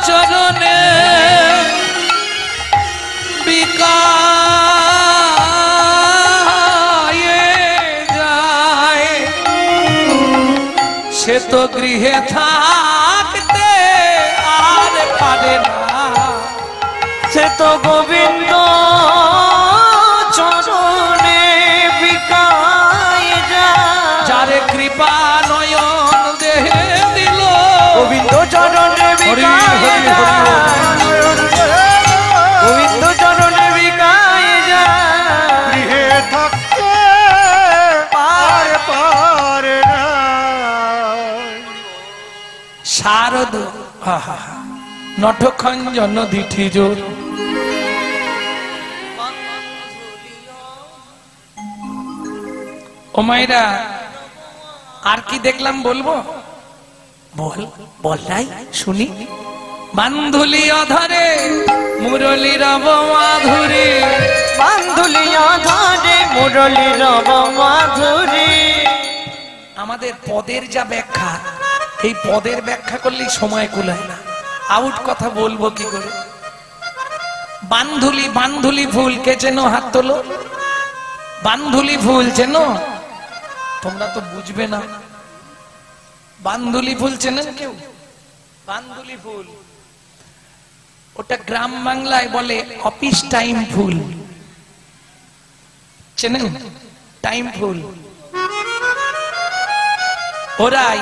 চরণে বিকায়ে যায়, সে তো গৃহে থাকতে আর পারে না। সে তো গোবিন্দ চরণে বিকায় যায়, যারে কৃপা নয়ন দেহে দিল, গোবিন্দ চরণে বিকায় যায়, গোবিন্দ চরণে বিকায় যায়। গৃহে থাকতে পার পারে না। শারদ নটখঞ্জন দিঠি জোর, ও মাইরা আর কি দেখলাম বলবো? বল বল নাই শুনি। বান্ধুলি অধরে মুরলি রব মাধুরী, বান্ধুলি অধরে মুরলি রব মাধুরী। আমাদের পদের যা ব্যাখ্যা, এই পদের ব্যাখ্যা করলেই সময় কুলায় না, আউট কথা বলবো কি করে। বান্ধুলি, বান্ধুলি ফুল কে চেনো? হাত তোলো। বান্ধুলি ফুল চেনো? তোমরা তো বুঝবে না। বান্ধুলি ফুল চেনেন কেউ? বান্ধুলি ফুল ওটা গ্রাম বাংলায় বলে অফিস টাইম ফুল, চেনেন? টাইম ফুল ওরাই।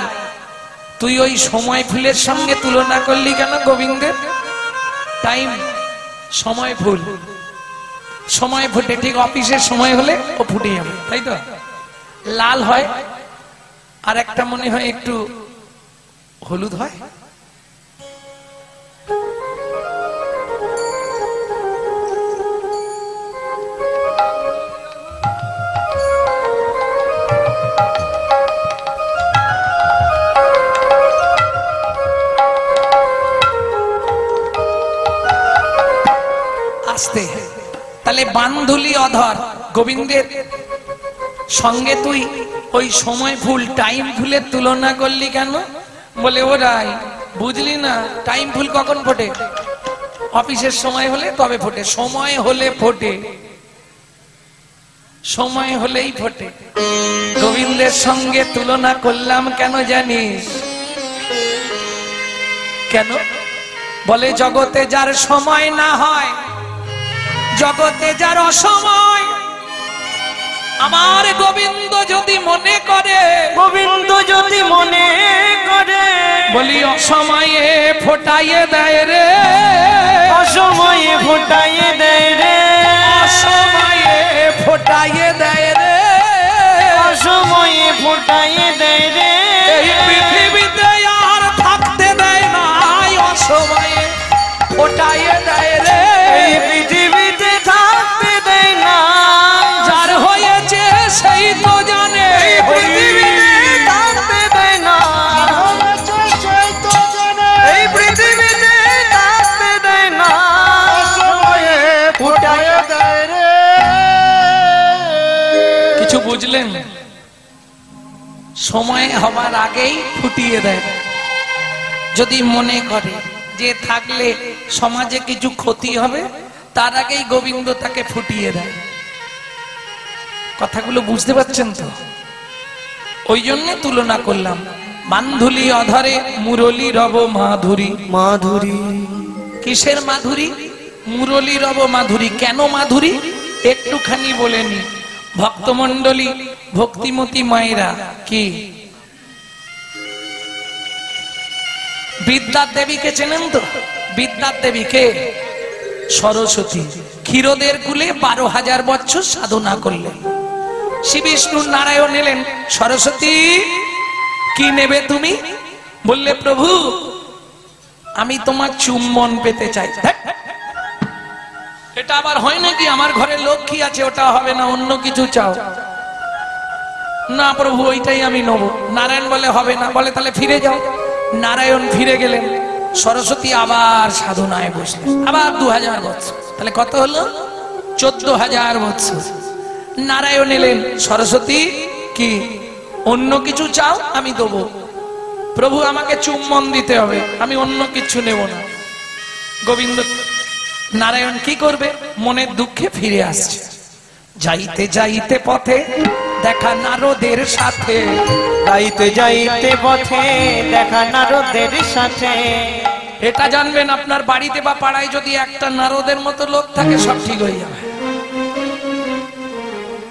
তুই ওই সময় ফুলের সঙ্গে তুলনা করলি কেন গোবিন্দের? টাইম, সময় ফুল, সময় ফুটে ঠিক অফিসের সময় হলে ও ফুটে যাবে, তাই তো? লাল হয় আর একটা মনে হয় একটু হলুদ হয়। আসতে। তাহলে বান্ধুলি অধর গোবিন্দের সঙ্গে তুই ওই সময় ফুল টাইম ফুলের তুলনা করলি কেন? বলে ওরাই বুঝলি না, টাইম ফুল কখন ফোটে? অফিসের সময় হলে তবে ফোটে, সময় হলে ফোটে, সময় হলেই ফোটে। গোবিন্দের সঙ্গে তুলনা করলাম কেন জানিস? কেন? বলে জগতে যার সময় না হয়, জগতে যার অসময়, আমার গোবিন্দ যদি মনে করে, গোবিন্দ যদি মনে করে, বলি অসময়ে ফোটাইয়ে দেয় রে, অসময়ে ফোটাইয়ে দেয় রে, অসময়ে ফোটাইয়ে দেয় রে, অসময়ে ফোটাইয়ে দেয় রে। এই পৃথিবীতে আর থাকতে দেয় না, অসময়ে ফোটাইয়ে দেয় রে, এই পৃথিবীতে থাকতে দেয় না, যার হয়েছে সেই তো জানে, পৃথিবীতে থাকতে দেয় না, এই পৃথিবীতে থাকতে দেয় না, অসময়ে ফোটাইয়ে দেয় রে। কিছু বুঝলেন? সময় হবার আগেই ফুটিয়ে দেয়। যদি মনে করে যে থাকলে সমাজে কিছু ক্ষতি হবে, তার আগেই গোবিন্দ তাকে ফুটিয়ে দেয়। কথাগুলো বুঝতে পারছেন তো? ওই জন্য তুলনা করলাম। বান্ধুলি অধরে মুরলী রব মাধুরী। মাধুরী কিসের মাধুরী? মুরলী রব মাধুরী। কেন মাধুরী একটুখানি বলেনি। ভক্তমণ্ডলী, ভক্তিমতী মায়েরা কি বিদ্যার দেবীকে চেনেন তো? বিদ্যার দেবীকে সরস্বতী। ক্ষীরোদের কুলে 12,000 বছর সাধনা করলেন। শ্রী বিষ্ণু নারায়ণ এলেন, সরস্বতী কি নেবে তুমি? বললে প্রভু আমি তোমার চুম্বন পেতে চাই। এটা আবার হয় নাকি? আমার ঘরে লক্ষ্মী আছে, ওটা হবে না, অন্য কিছু চাও। না প্রভু ওইটাই আমি নেব। নারায়ণ বলে হবে না। বলে তাহলে ফিরে যাও। নারায়ণ ফিরে গেলেন। সরস্বতী আবার সাধনায় বসলেন, আবার 2000 বছর। তাহলে কত হলো? 14,000 বছর। নারায়ণ এলেন, সরস্বতী কি অন্য কিছু চাও? আমি দেবো। প্রভু আমাকে চুম্বন দিতে হবে, আমি অন্য কিছু নেব না। গোবিন্দ নারায়ণ কি করবে? মনের দুঃখে ফিরে আসছে। যাইতে যাইতে পথে দেখা নারদের সাথে, যাইতে যাইতে পথে দেখা নারদের সাথে। এটা জানবেন আপনার বাড়িতে বা পাড়ায় যদি একটা নারদের মতো লোক থাকে, সব ঠিক হয়ে যাবে।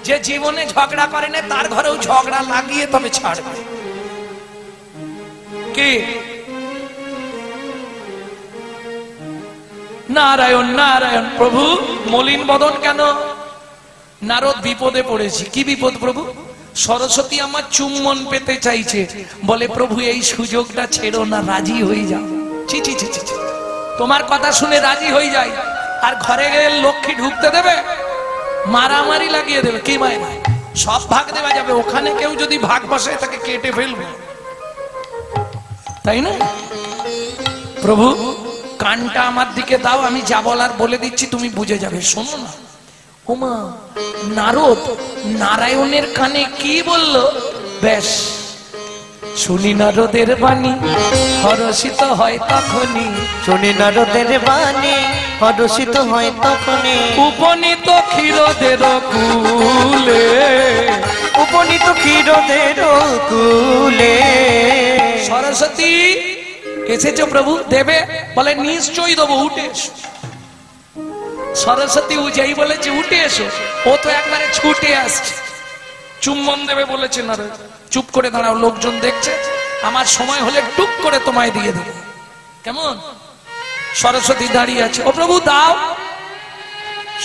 যে জীবনে ঝগড়া করে না, তার ঘরেও ঝগড়া লাগিয়ে তবে ছাড়বে। কি নারায়ণ নারায়ণ। প্রভু মলিন বদন কেন? নারদ বিপদে পড়েছি। কি বিপদ প্রভু? সরস্বতী আমার চুম্বন পেতে চাইছে। বলে প্রভু এই সুযোগটা ছেড়ো না, রাজি হয়ে যাও। ছি ছি ছি ছি, তোমার কথা শুনে রাজি হয়ে যাই, আর ঘরে গেলে লক্ষ্মী ঢুকতে দেবে? মারামারি লাগিয়ে দেবে। কি মায় না, সব ভাগ দেওয়া যাবে। ওখানে কেউ যদি ভাগ বসে তাকে কেটে ফেলবে, তাই না? প্রভু কানটা আমার দিকে দাও, আমি যা বলার বলে দিচ্ছি, তুমি বুঝে যাবে। শোনো না। ওমা, নারদ নারায়ণের কানে কি বলল? বেশ শুনি নারদের বাণী, হরষিত হয় তখনই। শুনি নারদের বাণী, হরষিত হয় তখনই। উপনীত ক্ষীরদের কুলে, উপনীত ক্ষীরদের কুলে। সরস্বতী এসেছো প্রভু, দেবে? বলে নিশ্চয়ই দেবো, উঠে এসো। সরস্বতী যেই বলেছে উঠে এসো, ও তো একবারে ছুটে আসছে। চুম্বন দেবে বলেছে না, চুপ করে দাঁড়াও, লোকজন দেখছে, আমার সময় হলে টুক করে তোমায় দিয়ে দেবে। কেমন? সরস্বতী দাঁড়িয়ে আছে। ও প্রভু দাও।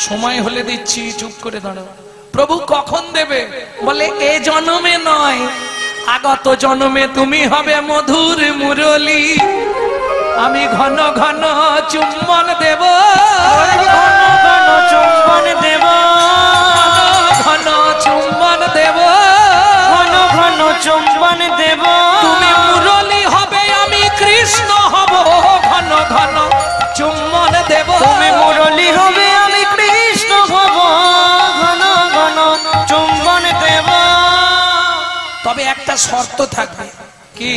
সময় হলে দিচ্ছি, চুপ করে দাঁড়াও। প্রভু কখন দেবে? বলে এ জন্মে নয়, আগত জন্মে তুমি হবে মধুর মুরলী। আমি ঘন ঘন চুম্বন দেব, ঘন ঘন চুম্বন দেব, ঘন চুম্বন দেব, ঘন ঘন চুম্বন দেব। তুমি মুরলী হবে, আমি কৃষ্ণ হব। ঘন ঘন চুম্বন দেব, তুমি মুরলী হবে, আমি একটা শর্ত থাকবে, কি?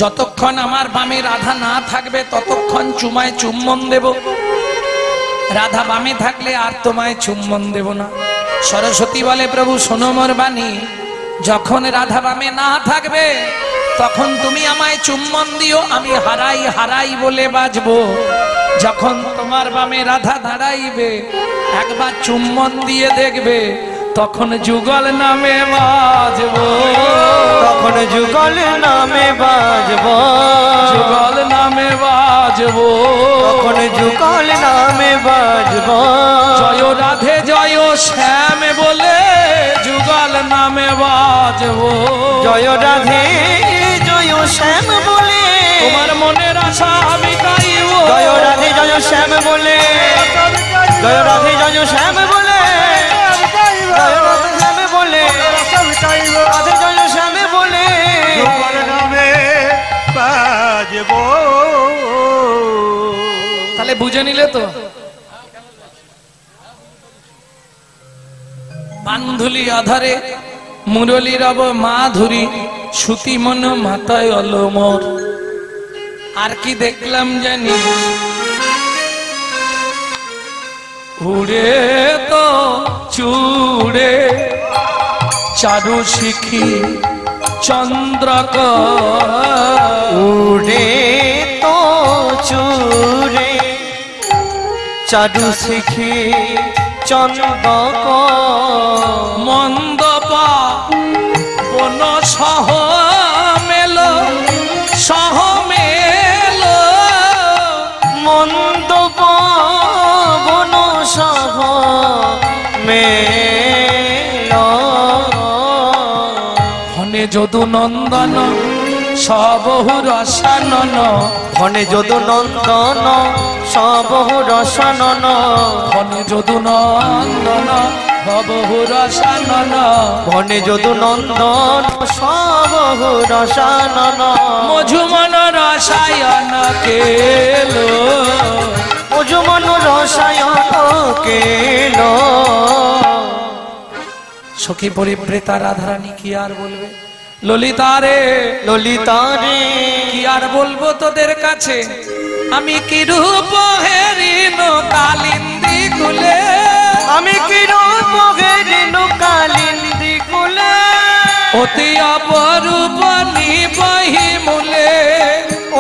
যতক্ষণ আমার বামে রাধা না থাকবে ততক্ষণ চুমায় চুম্বন দেব, রাধা বামে থাকলে আর তোমায় চুম্বন দেব না। সরস্বতী বলে, প্রভু শোনো মোর বাণী, যখন রাধা বামে না থাকবে তখন তুমি আমায় চুম্বন দিও, আমি হারাই হারাই বলে বাজবো। যখন তোমার বামে রাধা দাঁড়াইবে একবার চুম্বন দিয়ে দেখবে, তখন যুগল নামে বাজবো, তখন যুগল নামে বাজবো, যুগল নামে বাজবো, তখন যুগল নামে বাজবো। জয় রাধে জয় শ্যাম বলে যুগল নামে বাজবো, জয় রাধে জয় শ্যাম বলে তোমার মনের আশা আমি গাইব, জয় রাধে জয় শ্যাম বলে, জয় রাধে জয় শ্যাম বলে, জয় রাধে শ্যাম বলে, রাধে জয় শ্যাম বলে যুগল নামে বাজবো। তাহলে বুঝে নিলে তো? বান্ধুলি আধারে মুরলী রব মাধুরী, সুতি মন মাথায় অলমর। আর কি দেখলাম জানি, উড়ে তো চূড়ে চারু শিখি চন্দ্রক, উড়ে তো চূড়ে চারু শিখি চন্দক, মন্দপা বন সহ মেল, সহ মেল, মন্দ বন সহ মেল, ঘনে যদু নন্দন সবহু রসানন, ঘনে যদু নন্দন সবহু রসানন, ঘনে যদু নন্দন সবহু রসানন, ঘনে যদু নন্দন সবহু রসানন, মধুমন রসায়ন কেলো, মধুমন রসায়ন কেল। সখী পরিপ্রেতা রাধারানী কি আর বলবে, ললিতারে ললিতারে কি আর বলবো তোদের কাছে, আমি কি রূপ হেরিন কালিন্দি কুলে, আমি কি রূপ হেরিন কালিন্দি কুলে, অতি অপরূপ নিবহি মূলে,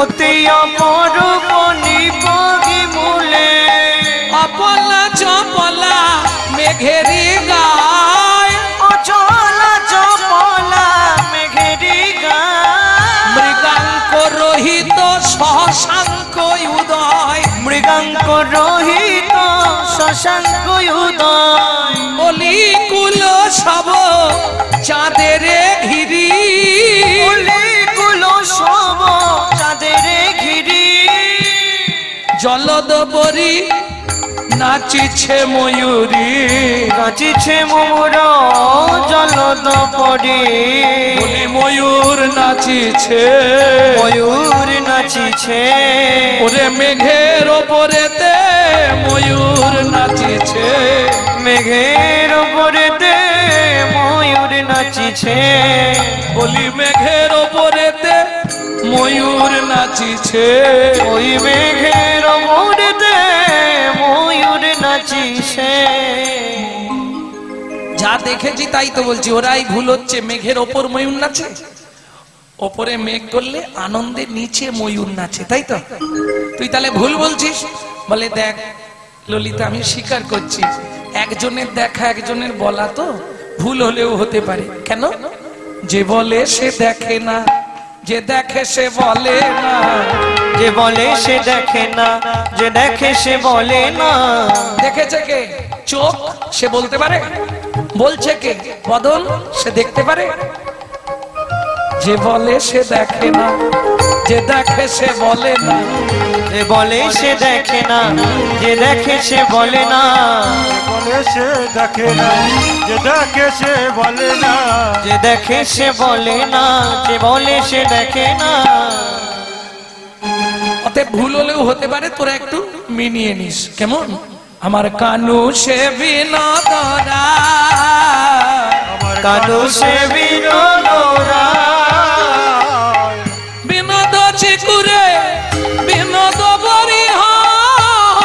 অতি অপরূপ নিবহি মূলে, অপলা চপলা মেঘেরি গায়, অচলা চপলা মেঘেরি গায়, মৃগাঙ্ক রহিত শশাঙ্ক উদয়, মৃগাঙ্ক রহিত শশাঙ্ক উদয়, বলি কুল সব চাঁদের ঘিরি, কুল সব চাঁদের ঘিরি, জলদ বরি নাচিছে ময়ূরী, নাচিছে মোর জলদ পরি, বলি ময়ূর নাচিছে, ময়ূর নাচিছে, ওরে মেঘের ওপরেতে ময়ূর নাচিছে, মেঘের উপরেতে ময়ূর নাচিছে, বলি মেঘের ওপরেতে ময়ূর নাচিছে, ওই মেঘের উপরেতে ময়ূর নাচিছে। যা দেখেছি তাই তো বলছি, ওরাই ভুল হচ্ছে, মেঘের ওপর ময়ূর নাচে, ওপরে মেঘ করলে আনন্দে নিচে ময়ূর নাচে, তাই তো? তুই তাহলে ভুল বলছিস। বলে দেখ ললিতা, আমি স্বীকার করছি একজনের দেখা একজনের বলা তো ভুল হলেও হতে পারে। কেন? যে বলে সে দেখে না, যে দেখে সে বলে না, যে বলে সে দেখে না, যে দেখে সে বলে না। দেখেছে কে? চোখ, সে বলতে পারে। বলছে কে? বদন, সে দেখতে পারে। যে বলে সে দেখে না, যে দেখে সে বলে না, যে বলে সে দেখে না, যে দেখে সে বলে না, বলে সে দেখে না, যে দেখে সে বলে না, যে দেখে সে বলে না, যে বলে সে দেখে না। অতএব ভুল হলেও হতে পারে, তোরা একটু মিনিয়ে নিস। কেমন? আমার কানু সে বিনোদরা, আমার কানু সে বিনোদ রায় বিনোদ চিকুরে বিনোদ বরিহ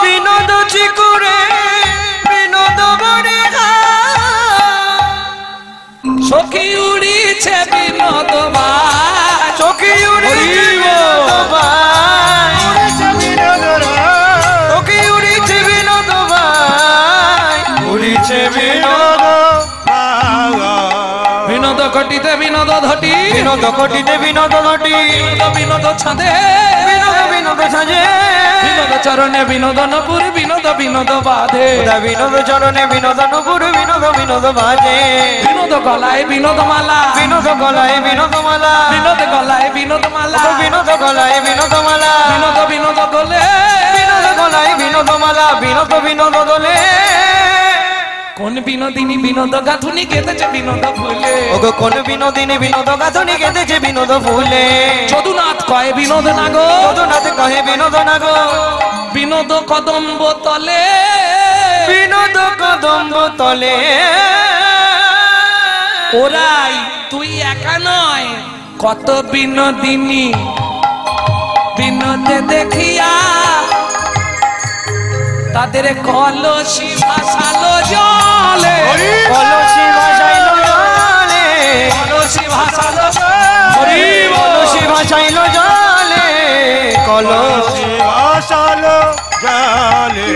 বিনোদ চিকুরে বিনোদ বরিহা সখী উড়িছে বিনোদ বাই চোখে উড়িছে বিনোদ বাই চোখে উড়িছে বিনোদ বাই উড়িছে বিনোদ বিনোদ ঘটিতে বিনোদ ধটি বিনোদ ঘটিতে বিনোদ ঘটি বিনোদ ছাদে বিনোদ বিনোদ সাজে বিনোদ চরণে বিনোদ নপুর বিনোদ বিনোদ বাধে বিনোদ চরণে বিনোদ নুপুর বিনোদ বিনোদ বাজে বিনোদ গলায় বিনোদ মালা বিনোদ গলায় বিনোদ মালা বিনোদ গলায় বিনোদ মালা বিনোদ গলায় বিনোদ মালা বিনোদ বিনোদ গোলে বিনোদ গলায় বিনোদ মালা বিনোদ বিনোদ দোলে কোন বিনোদিনী বিনোদ গাথুনি কেঁদেছে বিনোদ ফুলে ওগো কোন বিনোদিনী বিনোদ গাথনি কেঁদেছে বিনোদ ফুলে যদুনাথ কয় বিনোদ নাগো যদুনাথ কহে বিনোদ নাগো বিনোদ কদম্ব তলে বিনোদ কদম্ব তলে ওরাই তুই একা নয় কত বিনোদিনী বিনোদে দেখিয়া তাদের কলসি ভাসালো জলে কলসি ভাসাইলো জলে কলসি ভাসালো কলসি ভাসাইলো জলে কলসি ভাসালো জালে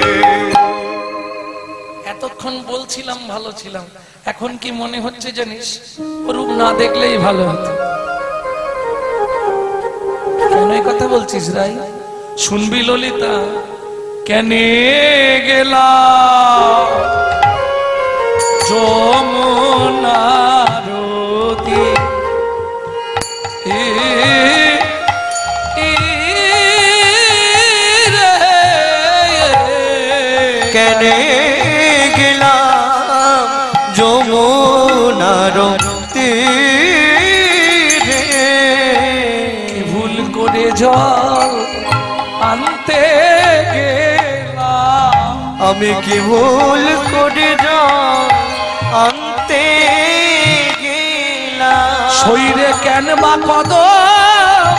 এতক্ষণ বলছিলাম ভালো ছিলাম এখন কি মনে হচ্ছে জানিস রূপ না দেখলেই ভালো হতো কেন এই কথা বলছিস রাই শুনবি ললিতা কেনে গেলা যমুনার কেনে গেলাম যমুনার তীরে ভুল করে জল আনতে গেলাম আমি কি ভুল করে জল আনতে গেলাম শরীরে কেন বা কদম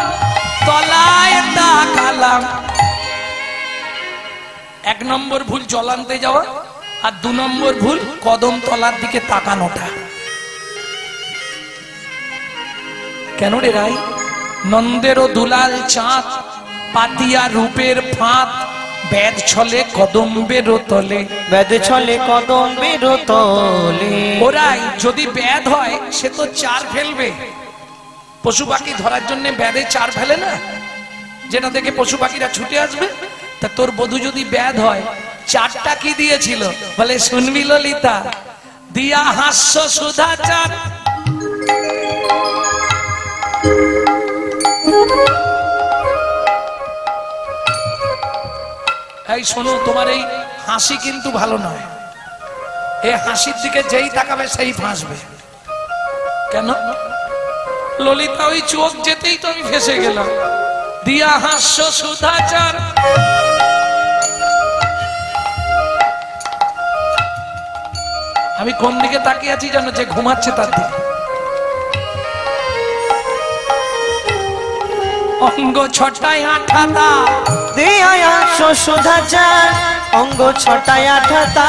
তলায় তাকালাম এক নম্বর ভুল জল আনতে যাওয়া আর দু নম্বর ভুল কদম তলার দিকে তাকানোটা কেন রে রাই নন্দেরও দুলাল চাঁদ পাতিয়া রূপের ফাঁদ বেদ ছলে কদম্বের তলে বেদ ছলে কদম্বের তলে ওরাই যদি বেদ হয় সে তো চার ফেলবে পশু পাখি ধরার জন্য বেদে চার ফেলে না যেটা দেখে পশু পাখিরা ছুটে আসবে তা তোর বধূ যদি বেদ হয় চারটা কি দিয়েছিল বলে শুনবি ললিতা দিয়া হাস্য সুধা চার এই শোনো তোমার এই হাসি কিন্তু ভালো নয় এই হাসির দিকে যেই তাকাবে সেই ফাঁসবে কেন ললিতা ওই চোখ যেতেই তো আমি ফেসে গেলাম দিয়া হাস্য সুধাচার আমি কোন দিকে তাকিয়ে আছি জানো যে ঘুমাচ্ছে তার দিকে অঙ্গ ছটায় আঠাতা দিয়া সুধাচার অঙ্গ ছটায় আঠাতা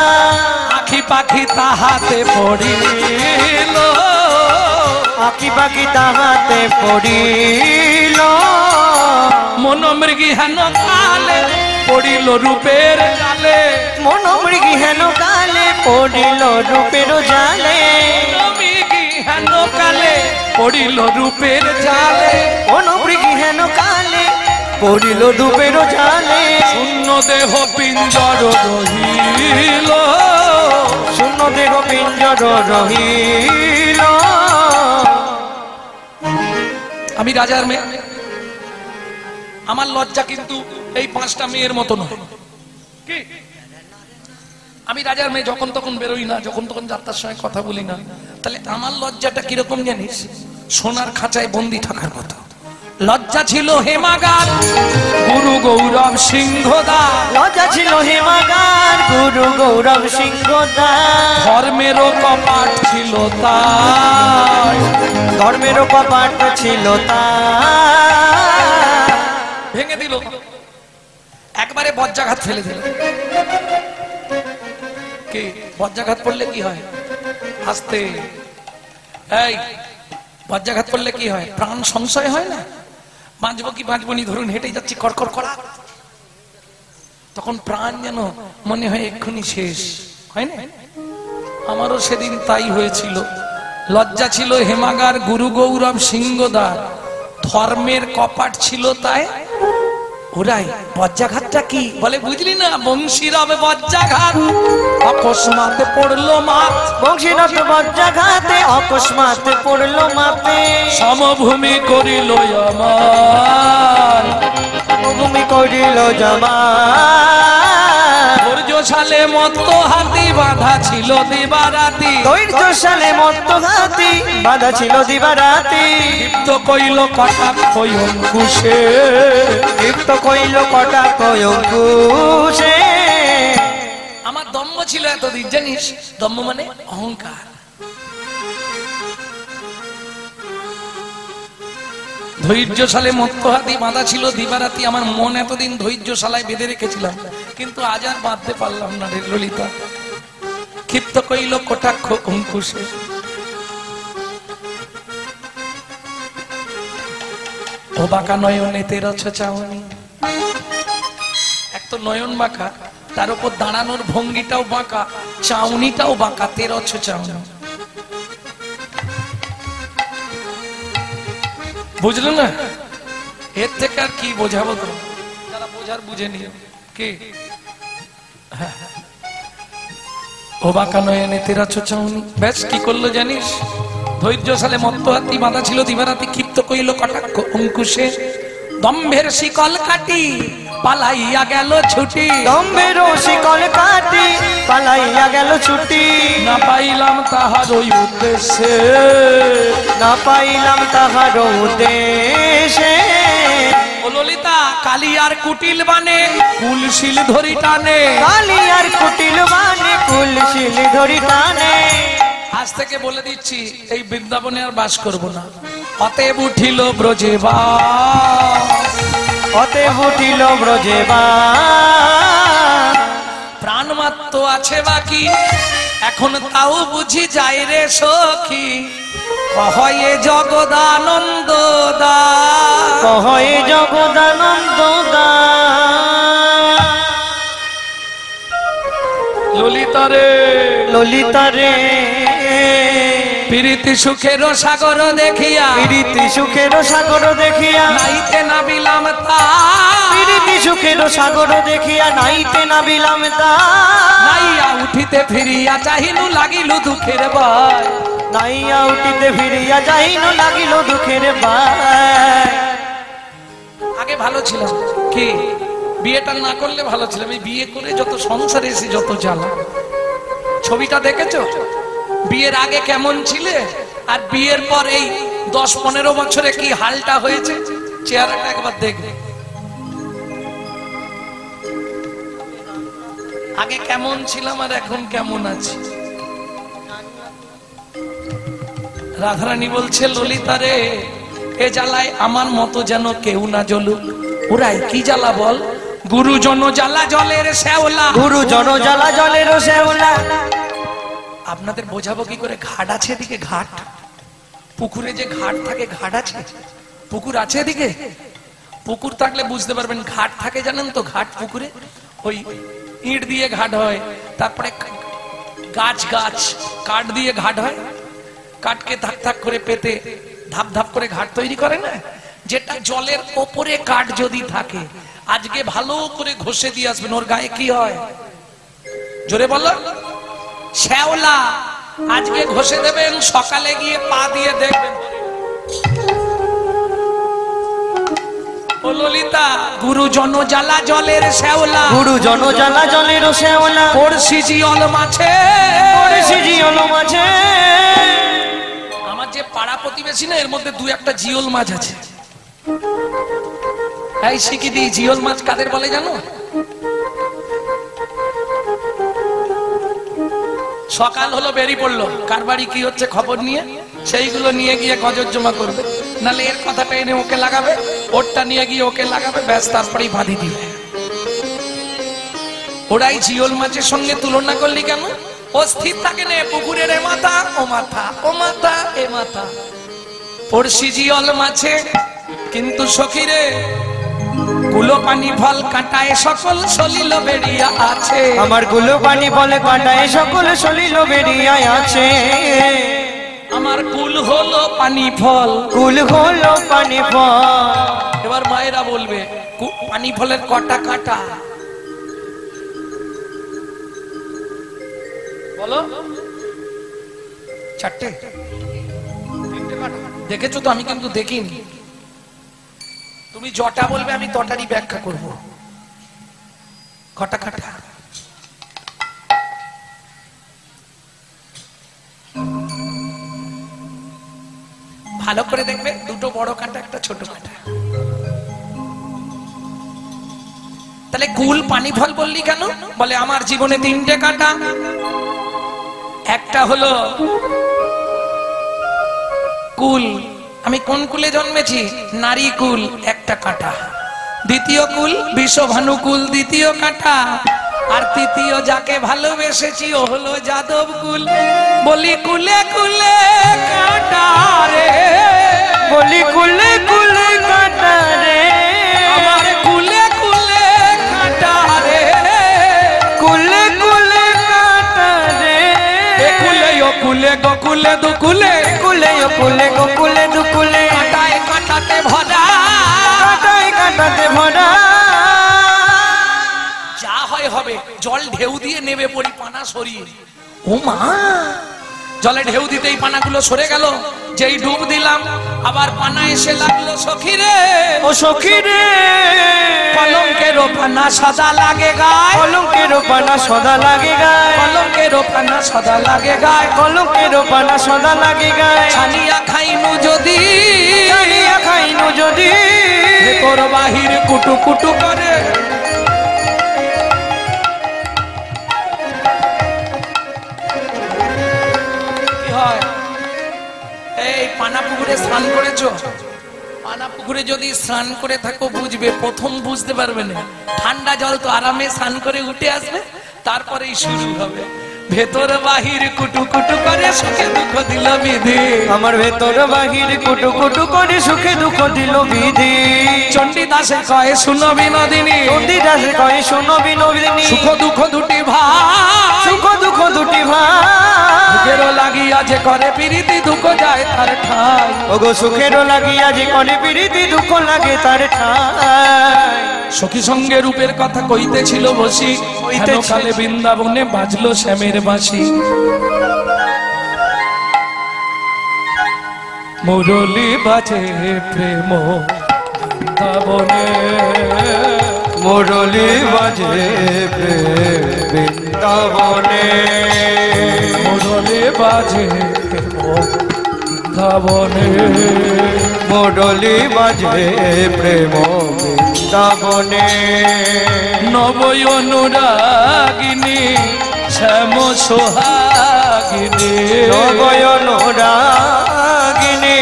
আখি পাখি তাহাতে পড়িল আখি পাখি তাহাতে পড়িল মন মৃগী হেন কালে পড়িল রূপের জালে মন মৃগী হেন কালে পড়িল রূপের জালে মৃগী হেন কালে পড়িল রূপের জালে মন মৃগী হেন কালে পড়িল রূপের জালে শূন্য দেহ পিঞ্জর রহিল শূন্য দেহ পিঞ্জর রহিল আমি রাজার মেয়ে আমার লজ্জা কিন্তু এই পাঁচটা মেয়ের মতো নয় কি আমি রাজার মেয়ে যখন তখন বেরোই না যখন তখন যাত্রার সময় কথা বলি না তাহলে আমার লজ্জাটা কিরকম জানিস সোনার খাঁচায় বন্দি থাকার মতো লজ্জা ছিল হেমাগার গুরু গৌরব সিংহদার, লজ্জা ছিল হেমাগার গুরু গৌরব সিংহদার, ধর্মেরও কপাট ছিল তার, ধর্মেরও কপাট ছিল তার। ভেঙে দিল, একবারে বজ্রাঘাত ফেলে দিল। কি বজ্রাঘাত পড়লে কি হয়? আস্তে, এই বজ্রাঘাত পড়লে কি হয়? প্রাণ সংশয় হয় না? বাঁচবো কি বাঁচবো নি, ধরুন হেঁটে যাচ্ছি কড়কড় করা, তখন প্রাণ যেন মনে হয় এক্ষুনি শেষ, হয় না? আমারও সেদিন তাই হয়েছিল। লজ্জা ছিল হেমাগার গুরু গৌরব সিংহদার, ধর্মের কপাট ছিল তাই। ওরাই বজ্রাঘাতটা কি বলে বুঝলি না? বংশীরব বজ্রাঘাত অকস্মাৎ পড়লো মাত, বংশীরব বজ্রাঘাতে অকস্মাৎ পড়লো মাপে, সমভূমি করিল আমার, ভূমি করিল জমা। ধৈর্যশালে মত্ত হাতি বাঁধা ছিল দিবারাতি, ধৈর্যশালে মত্ত হাতি বাঁধা ছিল দিবারাতি, দীপ্ত কইল কটাক্ষ অঙ্কুশে, দীপ্ত কইল কটাক্ষ অঙ্কুশে। আমার দম্ভ ছিল এতদিন, জানিস? দম্ভ মানে অহংকার। ধৈর্যশালে মত্ত হাতি বাঁধা ছিল দিবারাতি, আমার মন এতদিন ধৈর্যশালায় বেঁধে রেখেছিলাম, কিন্তু আজ আর বাঁধতে পারলাম না রে ললিতা। ক্ষিপ্ত কইল কটাক্ষ অঙ্কুশে, ও বাঁকা নয়নে তেরছ চাউনি। এক তো নয়ন বাঁকা, তার উপর দাঁড়ানোর ভঙ্গিটাও বাঁকা, চাউনিটাও বাঁকা, তেরছ চাউনি। বুঝলো না? এর থেকে আর কি বোঝাবো? তো যারা বোঝার বুঝে নিও। কি ও বাঁকা নয়নে তেরছ চাউনি, ব্যাস কি করলো জানিস? ধৈর্যশালে মত্ত হাতি বাঁধা ছিল দিবারাতি, ক্ষিপ্ত কইল কটাক্ষ অঙ্কুশে, দম্ভের শিকল কাটি পালাইয়া গেল ছুটি, দম্ভের শিকল কাটি পালাইয়া গেল ছুটি, না পাইলাম তাহার ওই উদ্দেশ্যে, না পাইলাম তাহার উদ্দেশ্যে। ও ললিতা, কালিয়ার কুটিল বানে কুলশীল ধরি টানে, কালিয়ার কুটিল বানে কুলশীল ধরি টানে। আজ থেকে বলে দিচ্ছি, এই বৃন্দাবনে আর বাস করব না। অতএব উঠিল ব্রজে বাস, অতএব উঠিল ব্রজে বাস। প্রাণ মাত্র আছে বাকি, এখন তাও বুঝি যায় রে সখী, কহয়ে জগদানন্দ দাস, কহয়ে জগদানন্দ দাস। ললিতা রে, ললিতা রে, প্রীতি সুখের সাগর দেখিয়া, প্রীতি সুখের সাগর দেখিয়া, নাইতে নাবিলাম তা, প্রীতি সুখের সাগর দেখিয়া নাইতে নাবিলাম তা, নাইয়া উঠিতে ফিরিয়া চাহিনু লাগিল দুঃখের বাই, নাইয়া উঠিতে ফিরিয়া যাইনু লাগিল দুঃখের বাই। আগে ভালো ছিলাম, কি বিয়েটা না করলে ভালো ছিলাম, এই বিয়ে করে যত সংসারে এসে যত জ্বালা। ছবিটা দেখেছো? বিয়ের আগে কেমন ছিলে আর বিয়ের পর এই 10-15 বছরে কি হালটা হয়েছে, চেহারাটা একবার দেখবে। আগে কেমন ছিলাম আর এখন কেমন আছি। রাধারানী বলছে, ললিতা রে, এ জ্বালায় আমার মতো যেন কেউ না জ্বলুক। ওরাই কি জ্বালা বল? গুরুজন জ্বালা জলের শ্যাওলা, গুরুজন জ্বালা জলের শ্যাওলা। আপনাদের বোঝাবো কি করে? ঘাট আছে এদিকে, ঘাট, পুকুরে যে ঘাট থাকে, ঘাট আছে, পুকুর আছে এদিকে। পুকুর থাকলে বুঝতে পারবেন, ঘাট থাকে জানেন তো? ঘাট পুকুরে ওই ইট দিয়ে ঘাট হয়, তারপরে গাছ গাছ কাঠ দিয়ে ঘাট হয়, কাঠকে ধাক ধাক করে পেতে ধাপ ধাপ করে ঘাট তৈরি করে না, যেটা জলের ওপরে কাঠ যদি থাকে, আজকে ভালো করে ঘষে দিয়ে আসবেন, ওর গায়ে কি হয়? জোরে বলো। শ্যাওলা। আজকে ঘষে দেবেন, সকালে গিয়ে পা দিয়ে দেখবেন। ও ললিতা, গুরুজন জ্বালা জলের শ্যাওলা, গুরুজন জ্বালা জলের শ্যাওলা, পড়শি জিয়ল মাছে, পড়শি জিয়ল মাছে। আমার যে পাড়া প্রতিবেশী না, এর মধ্যে 2-1টা জিওল মাছ আছে। এই শিখি দিই, জিওল মাছ কাদের বলে জানো? সকাল হলো বেরিয়ে পড়লো, কার বাড়ি কি হচ্ছে খবর নিয়ে, সেইগুলো নিয়ে গিয়ে গজর জমা করবে, নালে এর কথাটা এনে ওকে লাগাবে, ওরটা নিয়ে গিয়ে ওকে লাগাবে, ব্যাস তারপরেই বাঁধি দিবে। ওরাই জিওল মাছের সঙ্গে তুলনা করলি কেন? ও স্থির থাকে না, পুকুরের এ মাথা ও মাথা, ও মাথা এ মাথা। পড়শি জিওল মাছে কিন্তু সখীরে গুলো পানি ফল কাটায় সকল সলিল বেরিয়া আছে। আমার গুলো পানি ফলে কাটায় সকল সলিল বেরিয়া আছে। আমার কুল হলো পানি ফল, কুল হলো পানি ফল। এবার মায়েরা বলবে পানি ফলের কটা কাটা বলো? চারটে, দেখেছো তো? আমি কিন্তু দেখিনি। তুমি জটা বলবে, আমি তটারই ব্যাখ্যা করব। কটা কাটা? ভালো করে দেখবে, দুটো বড় কাটা, একটা ছোট কাটা। তাহলে কুল পানি ফল বললি কেন? বলে আমার জীবনে তিনটে কাটা। একটা হলো কুল, আমি কোন কুলে জন্মেছি? নারী কুল, একটা কাটা। দ্বিতীয় কুল বিষভানুকুল, দ্বিতীয় কাটা। আর তৃতীয় যাকে ভালোবেসেছি ও হলো যাদব কুল। বলি কুলে কুলে কাটা রে, বলি কুলে কুলে কাটা রে, আমার কুলে কুলে কাটা রে, কুলে কুলে কাটা রে। এ কুলে ও কুলে গোকুলে দুকুলে, কুলে ও কুলে গোকুলে দুকুলে, কাটায় কাটাতে ভরা, কাটায় কাটাতে ভরা। যা হয় হবে, জল ঢেউ দিয়ে নেবে পড়ি পানা সরিয়ে। ও মা, জলে ঢেউ দিতেই পানাগুলো সরে গেল। যেই ডুব দিলাম আবার পানা এসে লাগলো সখীরে, ও সখীরে। কলঙ্কের পানা সদা লাগে গায়, কলঙ্কের পানা সদা লাগে গায়, কলঙ্কের পানা সদা লাগে গায়, কলঙ্কের পানা সদা লাগে গায়। ছানিয়া খাইনু যদি, ছানিয়া খাইনু যদি, ভেতর বাহির কুটু কুটু করে। কি হয়? এই পানা পুকুরে স্নান করেছো? পানা পুকুরে যদি স্নান করে থাকো বুঝবে, প্রথম বুঝতে পারবে না। ঠান্ডা জল তো আরামে স্নান করে উঠে আসবে, তারপরেই শুরু হবে ভেতর বাহির কুটু কুটু করে, সুখে দুঃখ দিল বিধি। আমার ভেতর বাহির কুটু কুটু করে সুখে দুঃখ দিল বিধি। চণ্ডীদাসে কয় শুনো বিনোদিনী, চণ্ডীদাসে কয় শুনো বিনোদিনী, সুখ দুঃখ দুটি ভাই, সুখ দুঃখ দুটি ভাই। সুখেরও লাগিয়া যে করে প্রীতি, দুঃখ যায় তার ঠাই। ওগো সুখেরও লাগিয়া যে করে প্রীতি, দুঃখ লাগে তার ঠাই। সখী সঙ্গে রূপের কথা কইতেছিল বসি, কালে বৃন্দাবনে বাজলো শ্যামের বাঁশি। মুরলি বাজে প্রেম বৃন্দাবনে, মুরলি বাজে বৃন্দাবনে, মুরলি বাজে প্রেম বৃন্দাবনে, মুরলি বাজে প্রেম বৃন্দাবনে। নবই অনুরাগিনী শ্যাম সোহাগিনী, নবই অনুরাগিনী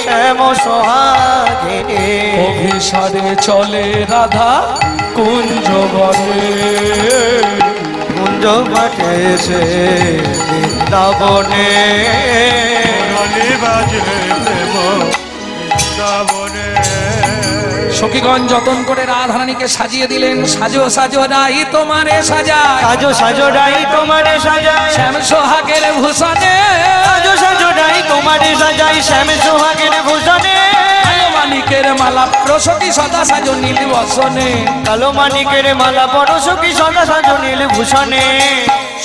শ্যাম সোহাগিনী। অভিসারে চলে রাধা কুঞ্জ বনে, কুঞ্জ বটে সে বৃন্দাবনে। মুরলি বাজে প্রেম বৃন্দাবনে। সখীগণ যতন করে রাধারানীকে সাজিয়ে দিলেন। সাজো সাজো রাই তোমারে সাজায়, সাজো সাজো রাই তোমারে সাজায়, শ্যাম সোহাগের ভূষণে, সাজো সাজো রাই তোমারে সাজাই, শ্যাম সোহাগের ভূষণে। কালো মানিকের মালা প্রসতি সদা সাজো নীল বসনে, কালো মানিকের মালা পরশ কি সদা সাজো নীল ভূষণে।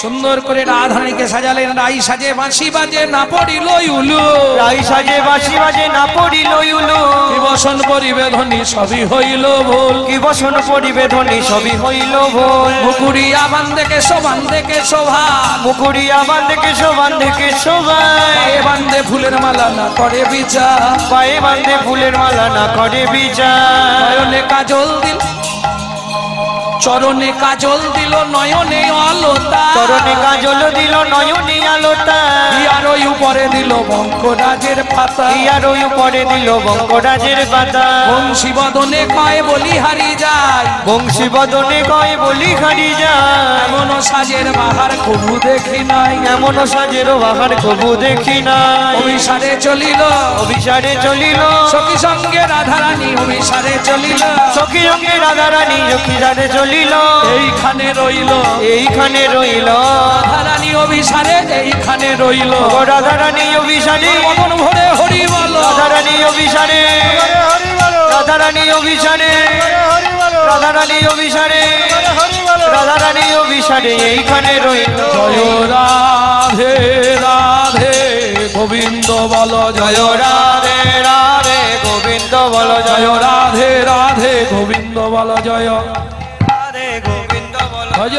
সুন্দর করে রাধারানীকে সাজালেন। রাই সাজে বাঁশি বাজে না পড়িল উলু, রাই সাজে বাঁশি বাজে না পড়িল উলু। কি বসন পরিবেধনী সবই হইল ভুল, কি বসন পরিবেধনী সবই হইল ভুল। মুকুরিয়া বান্ধে কেশো বান্ধে কেশোভা, মুকুরিয়া বান্ধে কেশো বান্ধে কেশোভাই। পায়ে বান্ধে ফুলের মালা না করে বিচার, পায়ে বান্ধে ফুলের মালা না করে করে বিচার নয়নে কাজল দিল চরণে কাজল দিল নয়নে অলতা চরণে কাজল দিল নয়নে আলোটা ইয়ার ওই উপরে দিল বঙ্করাজের পাতা ইয়ার ওই উপরে দিল বঙ্করাজের পাতা বংশী বদনে কয় বলি হারি যায় বংশী বদনে কয় বলি খারি যায় এমন সাজের বাহার কবু দেখি নাই এমন সাজের বাহার কবু দেখি না অভিসারে চলিল অভিসারে চলিল সখী সঙ্গে রাধারানী অভিসারে চলিল সখী সঙ্গে রাধারানী অভিসারে চলিল এইখানে রইল এইখানে রইল রাধারানী অভিসারে এইখানে রইল রাধারানী অভিসারে মন ভরে হরি বল রাধারানী অভিসারে রাধারানী অভিসারে রাধারানী অভিসারে রাধারানী অভিসারে এইখানে রইল জয় রাধে রাধে গোবিন্দ বল জয় রাধে রাধে গোবিন্দ বল জয় রাধে রাধে গোবিন্দ বল জয় রাধে গোবিন্দ বল ভজ